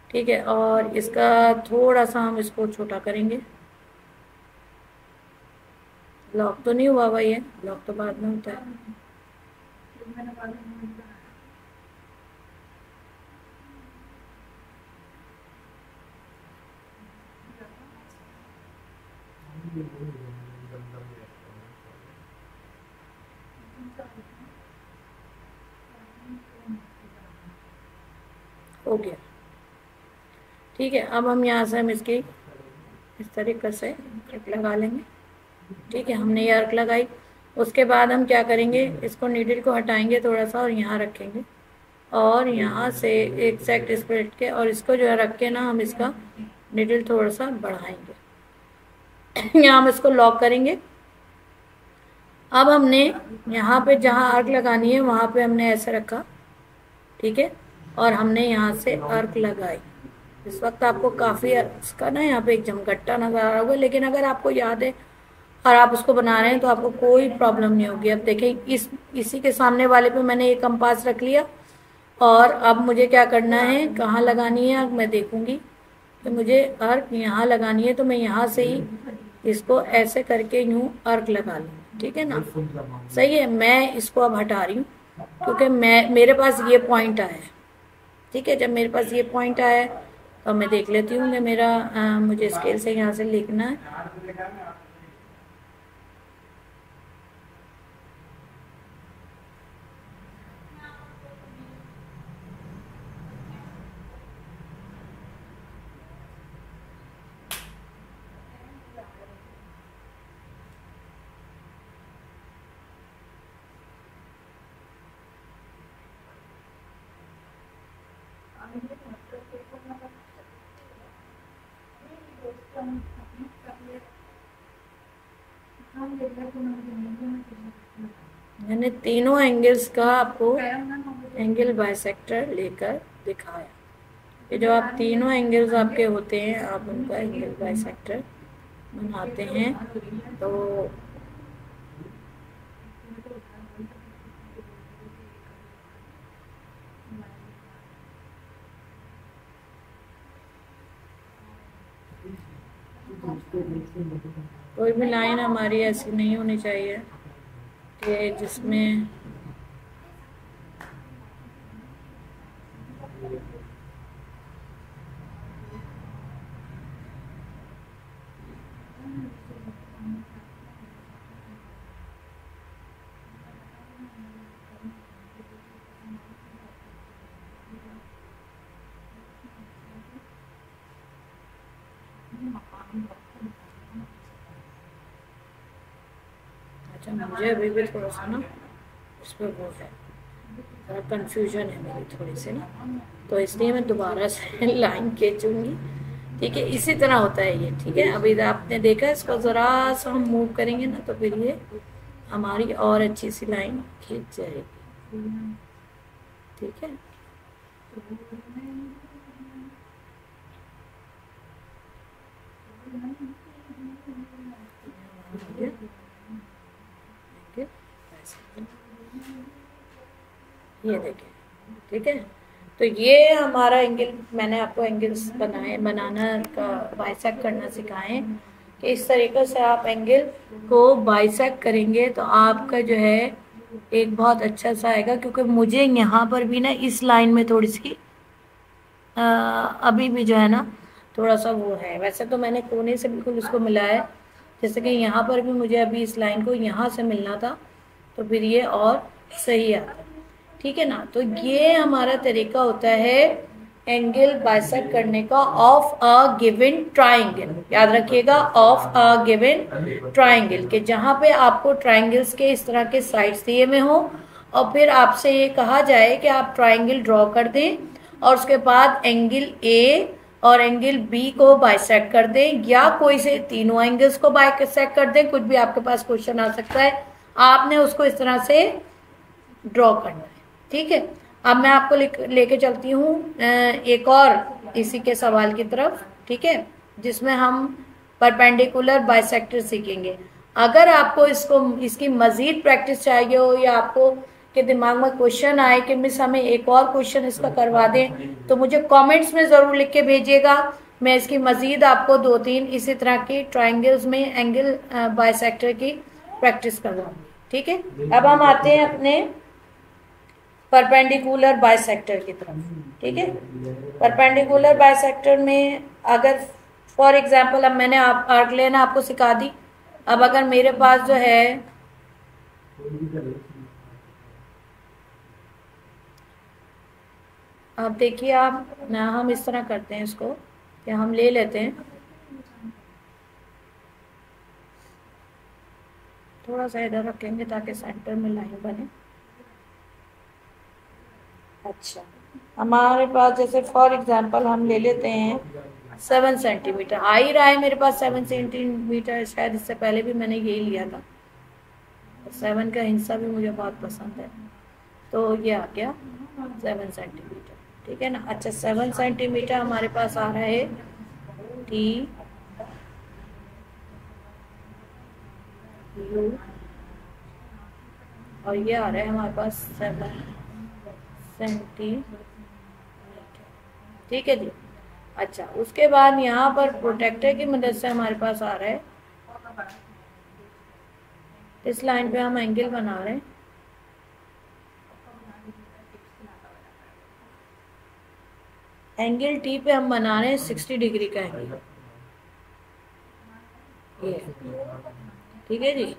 ठीक है। और इसका थोड़ा सा हम इसको छोटा करेंगे। लॉक तो नहीं हुआ भाई, है लॉक तो बाद में होता है। हो गया, ठीक है। अब हम यहाँ से हम इसकी इस तरीके से अर्क लगा लेंगे, ठीक है। हमने ये अर्क लगाई, उसके बाद हम क्या करेंगे, इसको नीडल को हटाएंगे थोड़ा सा, और यहाँ रखेंगे, और यहाँ से एग्जैक्ट इस पर रख के, और इसको जो है रख के ना हम इसका नीडल थोड़ा सा बढ़ाएंगे। यहाँ हम इसको लॉक करेंगे, अब हमने यहाँ पे जहाँ आर्क लगानी है वहाँ पे हमने ऐसे रखा, ठीक है, और हमने यहाँ से आर्क लगाई। इस वक्त आपको काफ़ी इसका ना यहाँ पे एक जमघट्टा नजर आ रहा होगा, लेकिन अगर आपको याद है और आप उसको बना रहे हैं तो आपको कोई प्रॉब्लम नहीं होगी। अब देखें, इसी के सामने वाले पे मैंने एक कंपास रख लिया, और अब मुझे क्या करना है, कहाँ लगानी है मैं देखूंगी। तो मुझे अर्क यहाँ लगानी है, तो मैं यहाँ से ही इसको ऐसे करके यूं अर्क लगा लूँ, ठीक है ना। सही है, मैं इसको अब हटा रही हूँ क्योंकि मेरे पास ये पॉइंट आया है, ठीक है। जब मेरे पास ये पॉइंट आया है तो मैं देख लेती हूँ कि मेरा मुझे स्केल से यहाँ से लिखना है। मैंने तीनों एंगल्स का आपको एंगल बाइसेक्टर लेकर दिखाया। ये जो आप तीनों एंगल्स आपके होते हैं, आप उनका एंगल बाइसेक्टर बनाते हैं। तो कोई भी लाइन हमारी ऐसी नहीं होनी चाहिए कि जिसमें अच्छा, मुझे अभी भी थोड़ा सा ना उस पर वो है, थोड़ा कन्फ्यूजन है मेरी थोड़ी सी ना, तो इसलिए मैं दोबारा से लाइन खींचूंगी, ठीक है। इसी तरह होता है ये, ठीक है। अभी आपने देखा, इसको ज़रा सा हम मूव करेंगे ना तो फिर ये हमारी और अच्छी सी लाइन खींच जाएगी, ठीक है। ये देखें, ठीक है। तो ये हमारा एंगल, मैंने आपको एंगल्स बनाना का बाइसेक्ट करना सिखाए कि इस तरीके से आप एंगल को बाइसेक्ट करेंगे तो आपका जो है एक बहुत अच्छा सा आएगा। क्योंकि मुझे यहाँ पर भी ना इस लाइन में थोड़ी सी अभी भी जो है ना थोड़ा सा वो है। वैसे तो मैंने कोने से बिल्कुल इसको मिलाया है, जैसे कि यहाँ पर भी मुझे अभी इस लाइन को यहाँ से मिलना था, तो फिर ये और सही आता है, ठीक है ना। तो ये हमारा तरीका होता है एंगल बाइसेक्ट करने का ऑफ अ गिवन ट्राइंगल। याद रखिएगा, ऑफ अ गिवन ट्राइंगल, के जहाँ पे आपको ट्राइंगल्स के इस तरह के साइड्स दिए में हो और फिर आपसे ये कहा जाए कि आप ट्राइंगल ड्रॉ कर दें और उसके बाद एंगल ए और एंगल बी को बाइसेक्ट कर दें, या कोई से तीनों एंगल्स को बाइसेक्ट कर दें। कुछ भी आपके पास क्वेश्चन आ सकता है, आपने उसको इस तरह से ड्रॉ करना है, ठीक है। अब मैं आपको लेके चलती हूँ एक और इसी के सवाल की तरफ, ठीक है, जिसमें हम परपेंडिकुलर बाइसेक्टर सीखेंगे। अगर आपको इसकी मजीद प्रैक्टिस चाहिए हो, या आपको के दिमाग में क्वेश्चन आए कि मिस हमें एक और क्वेश्चन इसका करवा दें, तो मुझे कमेंट्स में ज़रूर लिख के भेजिएगा। मैं इसकी मजीद आपको 2-3 इसी तरह की ट्राइंगल्स में एंगल बाइसेक्टर की प्रैक्टिस करवाऊंगी, ठीक है। अब हम आते हैं अपने परपेंडिकुलर बाइसेक्टर की तरफ, ठीक है। परपेंडिकुलर बाइसेक्टर में अगर फॉर एग्जांपल, अब मैंने आर्क लेना आपको सिखा दी। अब अगर मेरे पास जो है अब देखिए, आप ना हम इस तरह करते हैं इसको कि हम ले लेते हैं थोड़ा सा इधर रखेंगे ताकि सेंटर में लाइन बने। अच्छा, हमारे पास जैसे फॉर एग्जांपल हम ले लेते हैं 7 सेंटीमीटर आ ही रहा है मेरे पास 7 सेंटीमीटर, शायद इससे पहले भी मैंने यही लिया था। 7 का हिस्सा भी मुझे बहुत पसंद है। तो ये आ गया 7 सेंटीमीटर, ठीक है ना। अच्छा 7 सेंटीमीटर हमारे पास आ रहा है टी यू, और ये आ रहा है हमारे पास 7 सेंटीमीटर, ठीक है जी। अच्छा उसके बाद यहाँ पर प्रोटेक्टर की मदद से हमारे पास आ रहा है, इस लाइन पे हम एंगल बना रहे हैं, एंगल टी पे हम बना रहे हैं 60 डिग्री का एंगल, ये ठीक है जी।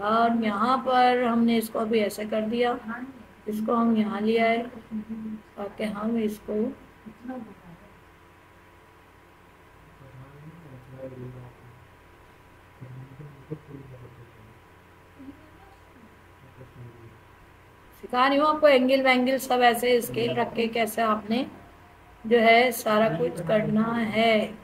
और यहाँ पर हमने इसको अभी ऐसे कर दिया, इसको हम यहाँ ले आए ताकि हम इसको सिखा रही हूँ आपको, एंगल वैंगल सब ऐसे स्केल रख के कैसे आपने जो है सारा कुछ करना है।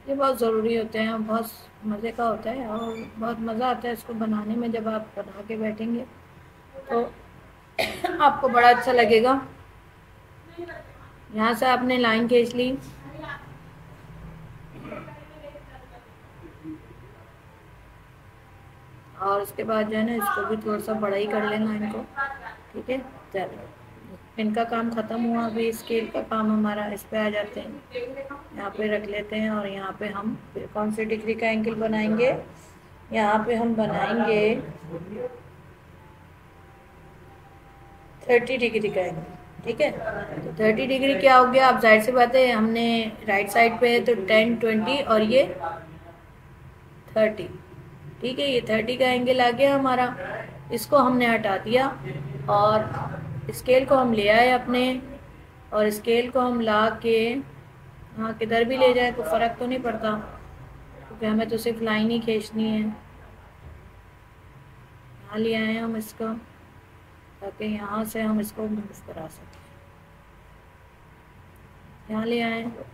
ये बहुत ज़रूरी होते हैं, बहुत मज़े का होता है और बहुत मज़ा आता है इसको बनाने में। जब आप बना के बैठेंगे तो आपको बड़ा अच्छा लगेगा। यहाँ से आपने लाइन खींच ली, और उसके बाद जो है ना इसको भी थोड़ा सा बड़ा ही कर लेना इनको, ठीक है। चलो इनका काम ख़त्म हुआ, अभी स्केल का काम हमारा इस पे आ जाते हैं, यहाँ पे रख लेते हैं। और यहाँ पे हम फिर कौन सी डिग्री का एंगल बनाएंगे, यहाँ पे हम बनाएंगे 30 डिग्री का एंगल, ठीक है। तो 30 डिग्री क्या हो गया, अब जाहिर सी बात है हमने राइट साइड पे है तो 10 20 और ये 30, ठीक है। ये 30 का एंगल आ गया हमारा, इसको हमने हटा दिया और स्केल को हम ले आए अपने, और स्केल को हम ला के हाँ किधर भी ले जाए तो फ़र्क तो नहीं पड़ता, क्योंकि हमें तो सिर्फ लाइन ही खींचनी है। यहाँ ले आए हम इसको ताकि यहाँ से हम इसको मूव करा सकें, यहाँ ले आए और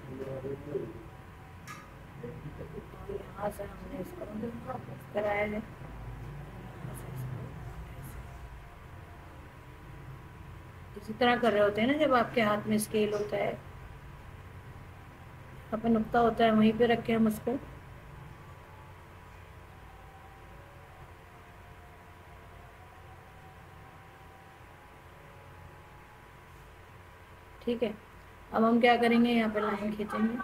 यहाँ से हमने इसको मूव कराया है। इसी तरह कर रहे होते हैं ना जब आपके हाथ में स्केल होता है, यहाँ पे नुक्ता होता है वहीं पे रखें हम उसको, ठीक है। अब हम क्या करेंगे, यहाँ पे लाइन खींचेंगे,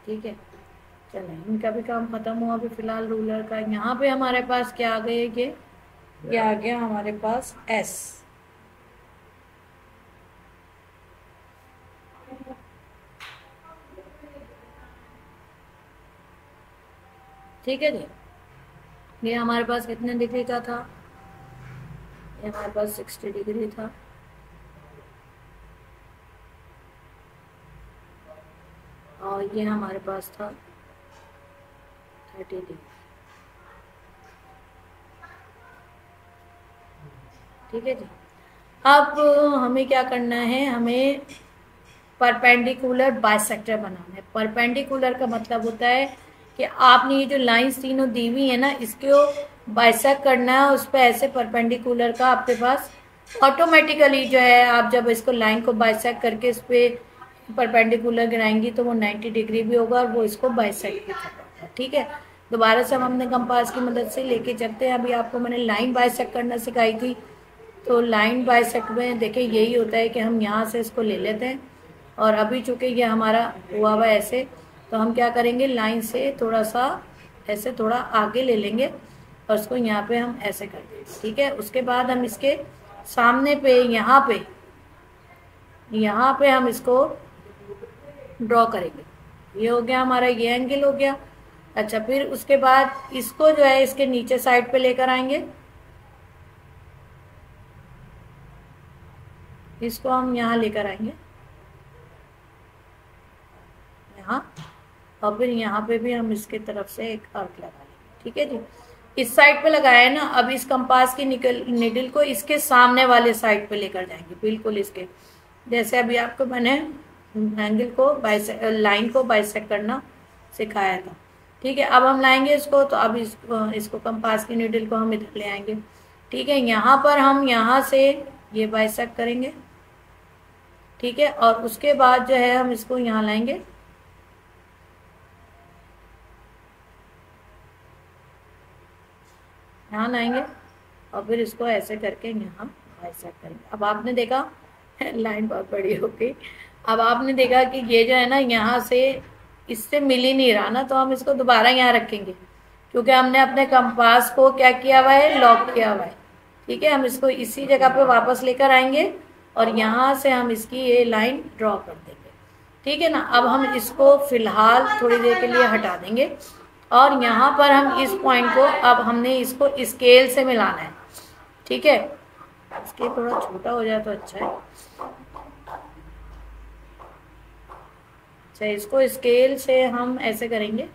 ठीक है। चलें इनका भी काम खत्म हुआ। अभी फिलहाल रूलर का यहाँ पे हमारे पास क्या आ गए, ये आ गया हमारे पास एस, ठीक है जी। ये हमारे पास कितने डिग्री का था, ये हमारे पास 60 डिग्री था, और ये हमारे पास था 30 डिग्री, ठीक है जी। अब हमें क्या करना है, हमें परपेंडिकुलर बाइसेक्टर बनाना है। परपेंडिकुलर का मतलब होता है कि आपने ये जो लाइंस तीनों दी हुई है ना, इसको बाइसेक्ट करना है, उस पर ऐसे परपेंडिकुलर का आपके पास ऑटोमेटिकली जो है, आप जब इसको लाइन को बाइसेक्ट करके इस पर परपेंडिकुलर गिराएंगी तो वो 90 डिग्री भी होगा और वो इसको बाइसेक्ट भी करेगा, ठीक है। दोबारा से हम अपने कंपास की मदद से लेके चलते हैं। अभी आपको मैंने लाइन बाइसेक्ट करना सिखाई थी, तो लाइन बाइसेक्ट में देखिए यही होता है कि हम यहाँ से इसको ले लेते हैं, और अभी चूंकि ये हमारा हुआ हुआ ऐसे, तो हम क्या करेंगे, लाइन से थोड़ा सा ऐसे थोड़ा आगे ले लेंगे और उसको यहाँ पे हम ऐसे कर देंगे, ठीक है। उसके बाद हम इसके सामने पे यहाँ पे हम इसको ड्रॉ करेंगे। ये हो गया हमारा, ये एंगल हो गया। अच्छा फिर उसके बाद इसको जो है इसके नीचे साइड पे लेकर आएंगे, इसको हम यहाँ लेकर आएंगे, यहाँ, और फिर यहाँ पे भी हम इसके तरफ से एक आर्क लगा लेंगे। ठीक है जी, इस साइड पे लगाया है ना। अब इस कंपास की निडल को इसके सामने वाले साइड पे लेकर जाएंगे, बिल्कुल इसके जैसे अभी आपको मैंने एंगल को लाइन को बाइसेक्ट करना सिखाया था। ठीक है, अब हम लाएंगे इसको, तो अब इसको कंपास की नीडल को हम इधर ले आएंगे। ठीक है, यहाँ पर हम यहाँ से ये बाइसेक्ट करेंगे। ठीक है, और उसके बाद जो है हम इसको यहाँ लाएंगे, यहाँ लाएंगे, और फिर इसको ऐसे करके यहाँ बाइसेक्ट करेंगे। अब आपने देखा लाइन बहुत बड़ी हो गई। अब आपने देखा कि ये जो है ना, यहाँ से इससे मिल ही नहीं रहा ना, तो हम इसको दोबारा यहाँ रखेंगे, क्योंकि हमने अपने कंपास को क्या किया हुआ है, लॉक किया हुआ है। ठीक है, हम इसको इसी जगह पे वापस लेकर आएंगे और यहाँ से हम इसकी ये लाइन ड्रॉ कर देंगे। ठीक है ना, अब हम इसको फिलहाल थोड़ी देर के लिए हटा देंगे, और यहाँ पर हम इस पॉइंट को, अब हमने इसको स्केल से मिलाना है। ठीक है, स्केल थोड़ा छोटा हो जाए तो अच्छा है। अच्छा, इसको स्केल से हम ऐसे करेंगे,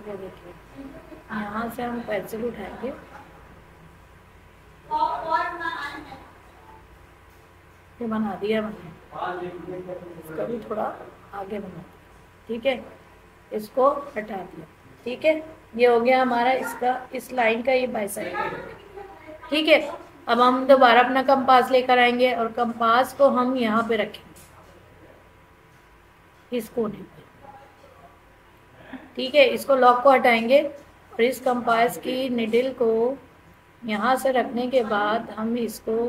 ये देखिए यहाँ से हम पेंसिल उठाएंगे, ये बना दिया मैंने, इसका भी थोड़ा आगे बना। ठीक है, इसको हटा दिया। ठीक है, ये हो गया हमारा इसका, इस लाइन का ये बाइसेक्टर। ठीक है, अब हम दोबारा अपना कंपास लेकर आएंगे और कंपास को हम यहाँ पे रखेंगे, इस कोने पे। ठीक है, इसको लॉक को हटाएंगे और इस कंपास की निडल को यहाँ से रखने के बाद हम इसको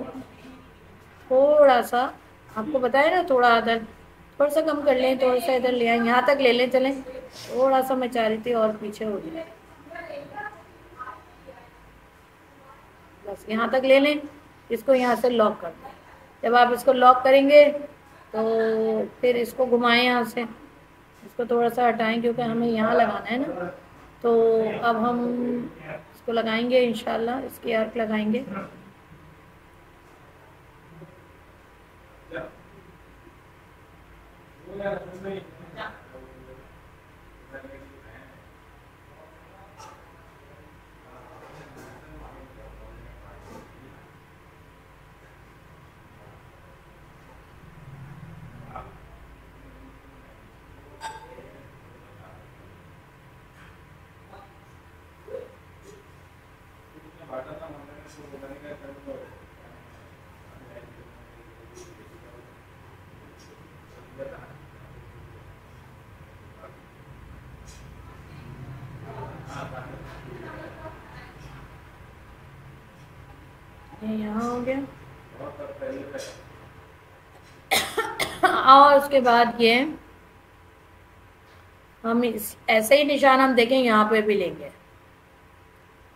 थोड़ा सा, आपको बताया ना, थोड़ा इधर थोड़ा सा कम कर लें, थोड़ा सा इधर ले आए, यहाँ तक ले लें, चलें। थोड़ा सा मैं चाह रही थी और पीछे हो जाए, बस यहाँ तक ले लें। इसको यहाँ से लॉक कर दें। जब आप इसको लॉक करेंगे तो फिर इसको घुमाएं, यहाँ से इसको थोड़ा सा हटाएं, क्योंकि हमें यहाँ लगाना है ना। तो अब हम इसको लगाएंगे, इंशाल्लाह इसकी आर्क लगाएंगे। ये यहाँ हो गया, और उसके बाद ये हम ऐसे ही निशान हम देखें यहाँ पे भी लेंगे,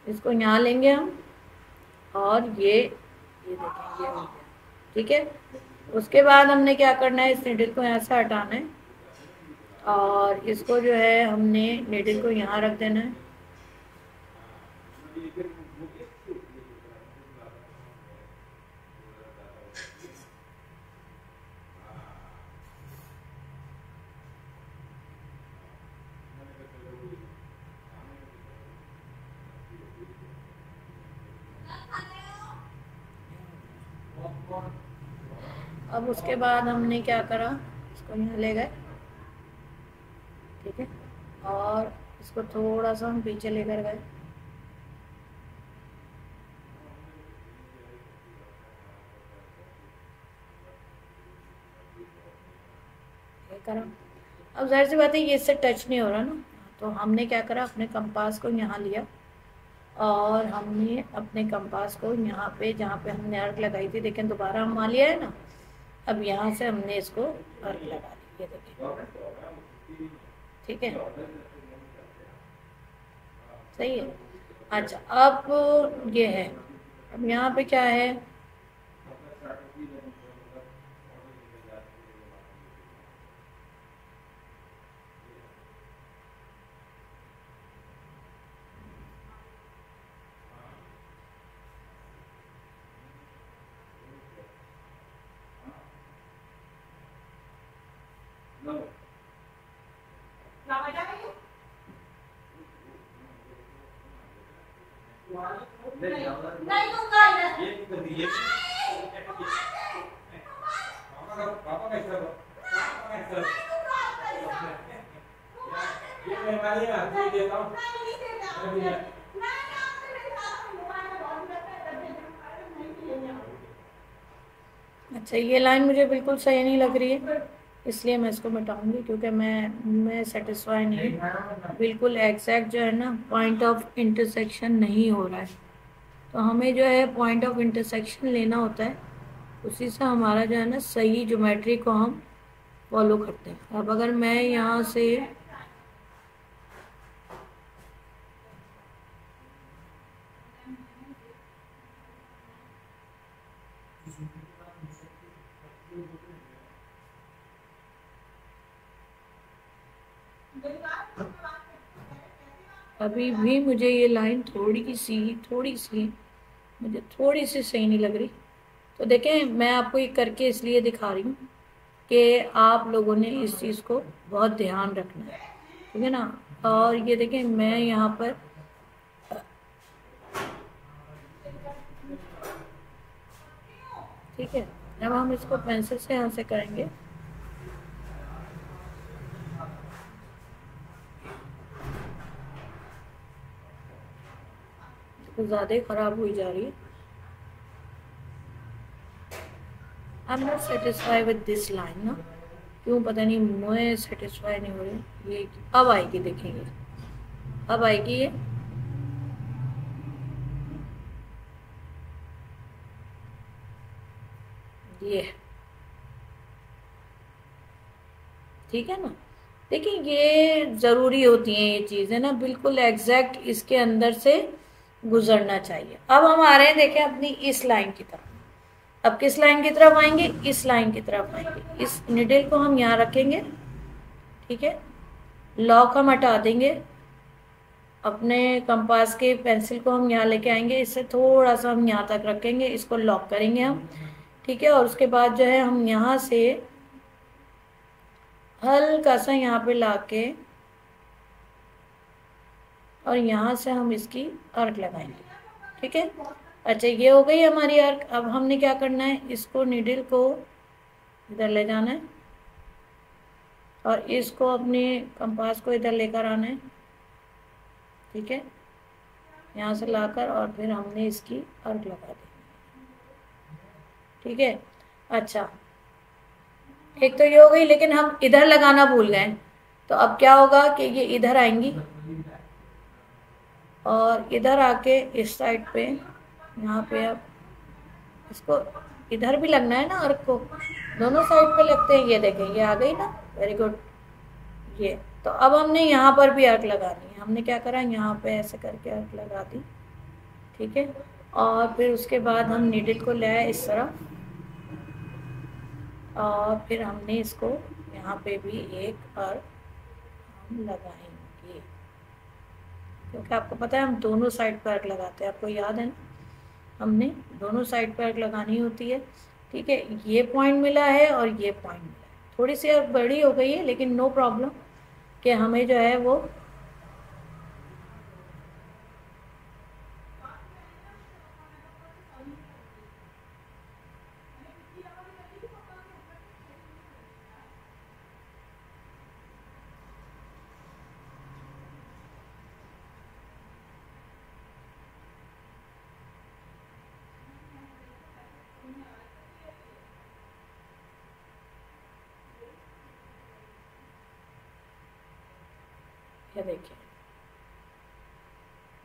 इसको यहाँ लेंगे हम, और ये देखें, ये हो गया। ठीक है, उसके बाद हमने क्या करना है, इस निडल को यहाँ से हटाना है और इसको जो है हमने निडल को यहाँ रख देना है। अब उसके बाद हमने क्या करा, इसको यहाँ ले गए। ठीक है, और इसको थोड़ा सा हम पीछे लेकर गए, ये करा। अब जाहिर सी बात है ये इससे टच नहीं हो रहा ना, तो हमने क्या करा, अपने कंपास को यहाँ लिया और हमने अपने कंपास को यहाँ पे जहाँ पे हमने अर्क लगाई थी, देखें दोबारा हम वहाँ लिया है ना, अब यहाँ से हमने इसको अर्क लगा ली, ये देखिए, ठीक है, सही है। अच्छा अब ये है, अब यहाँ पे क्या है, अच्छा ये लाइन मुझे बिल्कुल सही नहीं लग रही है, इसलिए मैं इसको मिटाऊंगी, क्योंकि मैं सेटिस्फाई नहीं, बिल्कुल एग्जैक्ट जो है ना पॉइंट ऑफ इंटरसेक्शन नहीं हो रहा है। तो हमें जो है पॉइंट ऑफ इंटरसेक्शन लेना होता है, उसी से हमारा जो है ना सही ज्योमेट्री को हम फॉलो करते हैं। अब अगर मैं यहाँ से अभी भी मुझे ये लाइन थोड़ी सी मुझे थोड़ी सी सही नहीं लग रही। तो देखें, मैं आपको ये करके इसलिए दिखा रही हूँ कि आप लोगों ने इस चीज़ को बहुत ध्यान रखना है, ठीक है ना। और ये देखें मैं यहाँ पर ठीक है, अब हम इसको पेंसिल से यहाँ से करेंगे, तो ज़्यादा ही ख़राब हुई जा रही है। I am not satisfy with this line ना, क्यों पता नहीं मुझे सेटिस्फाई नहीं हो रही। ये अब आएगी, देखेंगे अब आएगी ये ठीक है ना। देखिए ये ज़रूरी होती हैं ये चीज़ें ना, बिल्कुल एग्जैक्ट इसके अंदर से गुजरना चाहिए। अब हम आ रहे हैं देखें अपनी इस लाइन की तरफ। अब किस लाइन की तरफ आएंगे, इस लाइन की तरफ आएंगे। इस निडल को हम यहाँ रखेंगे, ठीक है, लॉक हम हटा देंगे, अपने कंपास के पेंसिल को हम यहाँ लेके आएंगे, इससे थोड़ा सा हम यहाँ तक रखेंगे, इसको लॉक करेंगे हम, ठीक है। और उसके बाद जो है हम यहाँ से हल्का सा यहाँ पे लाके और यहाँ से हम इसकी अर्क लगाएंगे, ठीक है। अच्छा ये हो गई हमारी अर्क। अब हमने क्या करना है, इसको नीडल को इधर ले जाना है और इसको अपने कंपास को इधर लेकर आना है, ठीक है, यहाँ से लाकर, और फिर हमने इसकी अर्क लगा दी, ठीक है। अच्छा एक तो ये हो गई, लेकिन हम इधर लगाना भूल गए, तो अब क्या होगा कि ये इधर आएंगी और इधर आके इस साइड पे यहाँ पे अब इसको इधर भी लगना है ना, अर्क को दोनों साइड पे लगते हैं। ये देखें ये आ गई ना, वेरी गुड। ये तो अब हमने यहाँ पर भी अर्क लगानी है। हमने क्या करा, यहाँ पे ऐसे करके अर्क लगा दी, ठीक है। और फिर उसके बाद हम नीडल को ले आए इस तरफ और फिर हमने इसको यहाँ पे भी एक अर्क हम लगाएंगे, क्योंकि आपको पता है हम दोनों साइड पर अर्क लगाते हैं, आपको याद है ना, हमने दोनों साइड पर अर्क लगानी होती है, ठीक है। ये पॉइंट मिला है और ये पॉइंट मिला है, थोड़ी सी अर्क बड़ी हो गई है, लेकिन नो प्रॉब्लम, कि हमें जो है वो ये देखिए,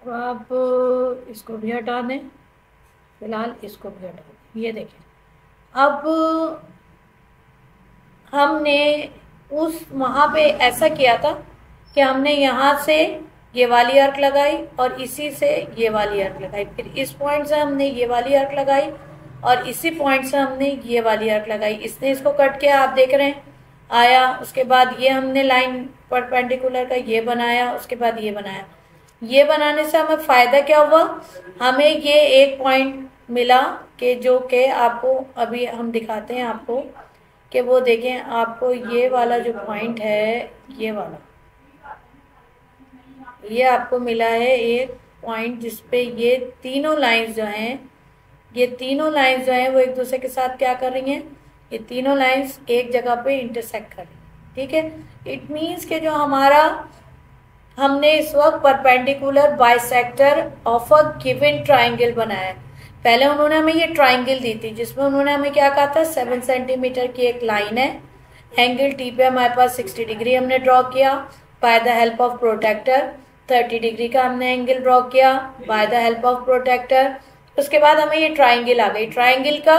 अब आप इसको भी हटा दें, फिलहाल इसको भी हटा दें। ये देखिए, अब हमने उस वहाँ पे ऐसा किया था कि हमने यहाँ से ये वाली अर्क लगाई और इसी से ये वाली अर्क लगाई, फिर इस पॉइंट से हमने ये वाली अर्क लगाई और इसी पॉइंट से हमने ये वाली अर्क लगाई। इसने इसको कट किया, आप देख रहे हैं आया। उसके बाद ये हमने लाइन परपेंडिकुलर का ये बनाया, उसके बाद ये बनाया। ये बनाने से हमें फ़ायदा क्या हुआ, हमें ये एक पॉइंट मिला कि जो कि आपको अभी हम दिखाते हैं आपको कि वो देखें, आपको ये वाला जो पॉइंट है, ये वाला, ये आपको मिला है एक पॉइंट जिसपे ये तीनों लाइंस जो हैं, ये तीनों लाइंस जो हैं वो एक दूसरे के साथ क्या कर रही हैं, ये तीनों लाइंस एक जगह पे इंटरसेक्ट कर रही हैं। ठीक है, इट मीन्स कि जो हमारा हमने इस वक्त perpendicular bisector of a given triangle बनाया है। पहले उन्होंने हमें ये ट्राइंगल दी थी जिसमें उन्होंने हमें क्या कहा था, 7 सेंटीमीटर की एक लाइन है, एंगल टी पे हमारे पास 60 डिग्री हमने ड्रॉ किया by the help of protractor, 30 degree का हमने एंगल ड्रॉ किया by the help of protractor. उसके बाद हमें ये ट्राइंगल आ गई, ट्राइंगल का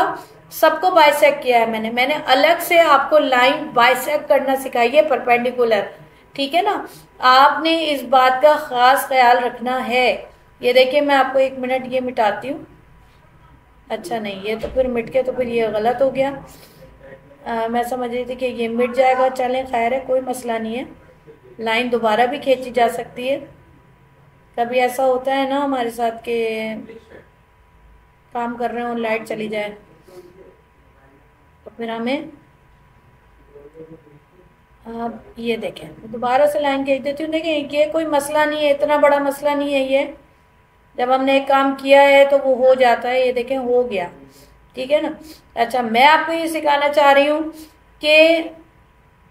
सबको बाइसेक्ट किया है मैंने अलग से आपको लाइन बाइसेक्ट करना सिखाई है परपेंडिकुलर। ठीक है ना, आपने इस बात का खास ख्याल रखना है। ये देखिए, मैं आपको 1 मिनट ये मिटाती हूँ। अच्छा नहीं, ये तो फिर मिट के तो फिर ये गलत हो गया। मैं समझ रही थी कि ये मिट जाएगा। चलें, खैर है, कोई मसला नहीं है, लाइन दोबारा भी खींची जा सकती है। कभी ऐसा होता है ना हमारे साथ के काम कर रहे हो, लाइट चली जाए तो फिर हमें, आप ये देखें, दोबारा से लाइन खींच देती हूँ। देखें, ये कोई मसला नहीं है, इतना बड़ा मसला नहीं है ये। जब हमने एक काम किया है तो वो हो जाता है। ये देखें, हो गया। ठीक है ना। अच्छा, मैं आपको ये सिखाना चाह रही हूँ कि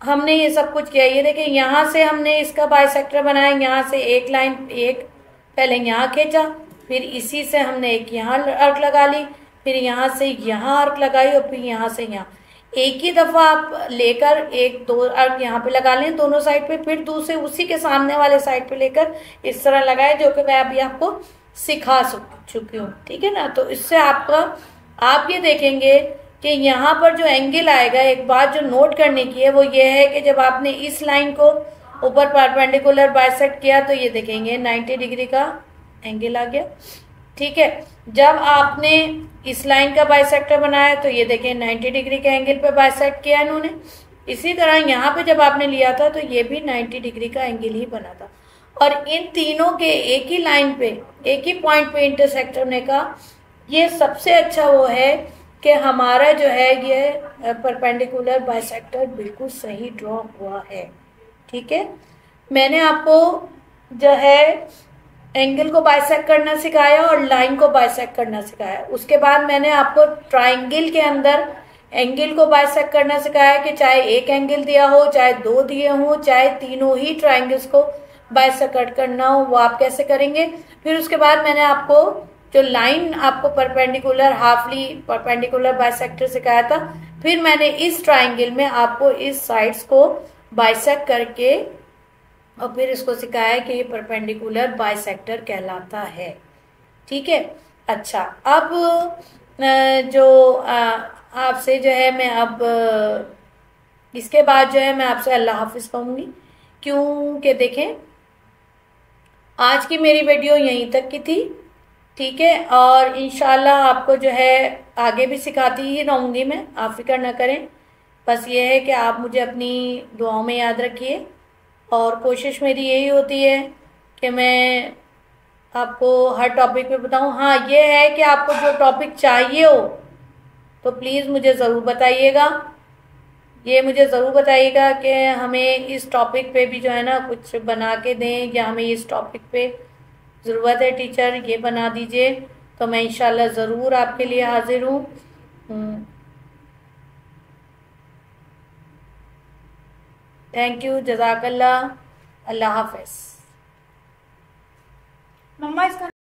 हमने ये सब कुछ किया। ये देखें, यहाँ से हमने इसका बाइसेक्टर बनाया, यहाँ से एक लाइन, एक पहले यहाँ खींचा, फिर इसी से हमने एक यहाँ अर्क लगा ली, फिर यहाँ से यहाँ अर्क लगाई और फिर यहाँ से यहाँ। एक ही दफ़ा आप लेकर एक दो अर्क यहाँ पे लगा लें दोनों साइड पे, फिर दूसरे उसी के सामने वाले साइड पे लेकर इस तरह लगाए, जो कि मैं अभी आपको सिखा चुकी हूँ। ठीक है ना। तो इससे आपका, आप ये देखेंगे कि यहाँ पर जो एंगल आएगा, एक बात जो नोट करने की है वो ये है कि जब आपने इस लाइन को ऊपर परपेंडिकुलर बाइसेक्ट किया तो ये देखेंगे 90 डिग्री का एंगल आ गया। ठीक है, जब आपने इस लाइन का बाइसेक्टर बनाया तो ये देखें 90 डिग्री के एंगल पे बाइसेक्ट किया इन्होंने। इसी तरह यहाँ पे जब आपने लिया था तो ये भी 90 डिग्री का एंगल ही बना था। और इन तीनों के एक ही लाइन पे, एक ही पॉइंट पे इंटरसेक्ट होने का ये सबसे अच्छा वो है कि हमारा जो है ये परपेंडिकुलर बाइसेक्टर बिल्कुल सही ड्रॉ हुआ है। ठीक है, मैंने आपको जो है एंगल को बाइसेक्ट करना सिखाया और लाइन को बाइसेक्ट करना सिखाया। उसके बाद मैंने आपको ट्राइंगल के अंदर एंगल को बाइसेक्ट करना सिखाया कि चाहे एक एंगल दिया हो, चाहे दो दिए हो, चाहे तीनों ही ट्राइंगल्स को बाइसेक्ट करना हो, वो आप कैसे करेंगे। फिर उसके बाद मैंने आपको जो लाइन आपको परपेंडिकुलर, हाफली परपेंडिकुलर बाइसेक्टर सिखाया था। फिर मैंने इस ट्राइंगल में आपको इस साइड्स को बाइसेक्ट करके और फिर इसको सिखाया कि ये परपेंडिकुलर बाइसेक्टर कहलाता है। ठीक है। अच्छा, अब जो आपसे जो है मैं अब इसके बाद जो है मैं आपसे अल्लाह हाफिज कहूँगी, क्योंकि देखें आज की मेरी वीडियो यहीं तक की थी। ठीक है, और इंशाल्लाह आपको जो है आगे भी सिखाती ही रहूँगी मैं, आप फिक्र ना करें। बस ये है कि आप मुझे अपनी दुआओं में याद रखिए और कोशिश मेरी यही होती है कि मैं आपको हर टॉपिक पे बताऊं। हाँ, ये है कि आपको जो टॉपिक चाहिए हो तो प्लीज़ मुझे ज़रूर बताइएगा। ये मुझे ज़रूर बताइएगा कि हमें इस टॉपिक पे भी जो है ना कुछ बना के दें, या हमें इस टॉपिक पे ज़रूरत है टीचर, ये बना दीजिए, तो मैं इंशाल्लाह ज़रूर आपके लिए हाजिर हूँ। थैंक यू, जज़ाकल्लाह, अल्लाह हाफ़िज़। मम्मा इसका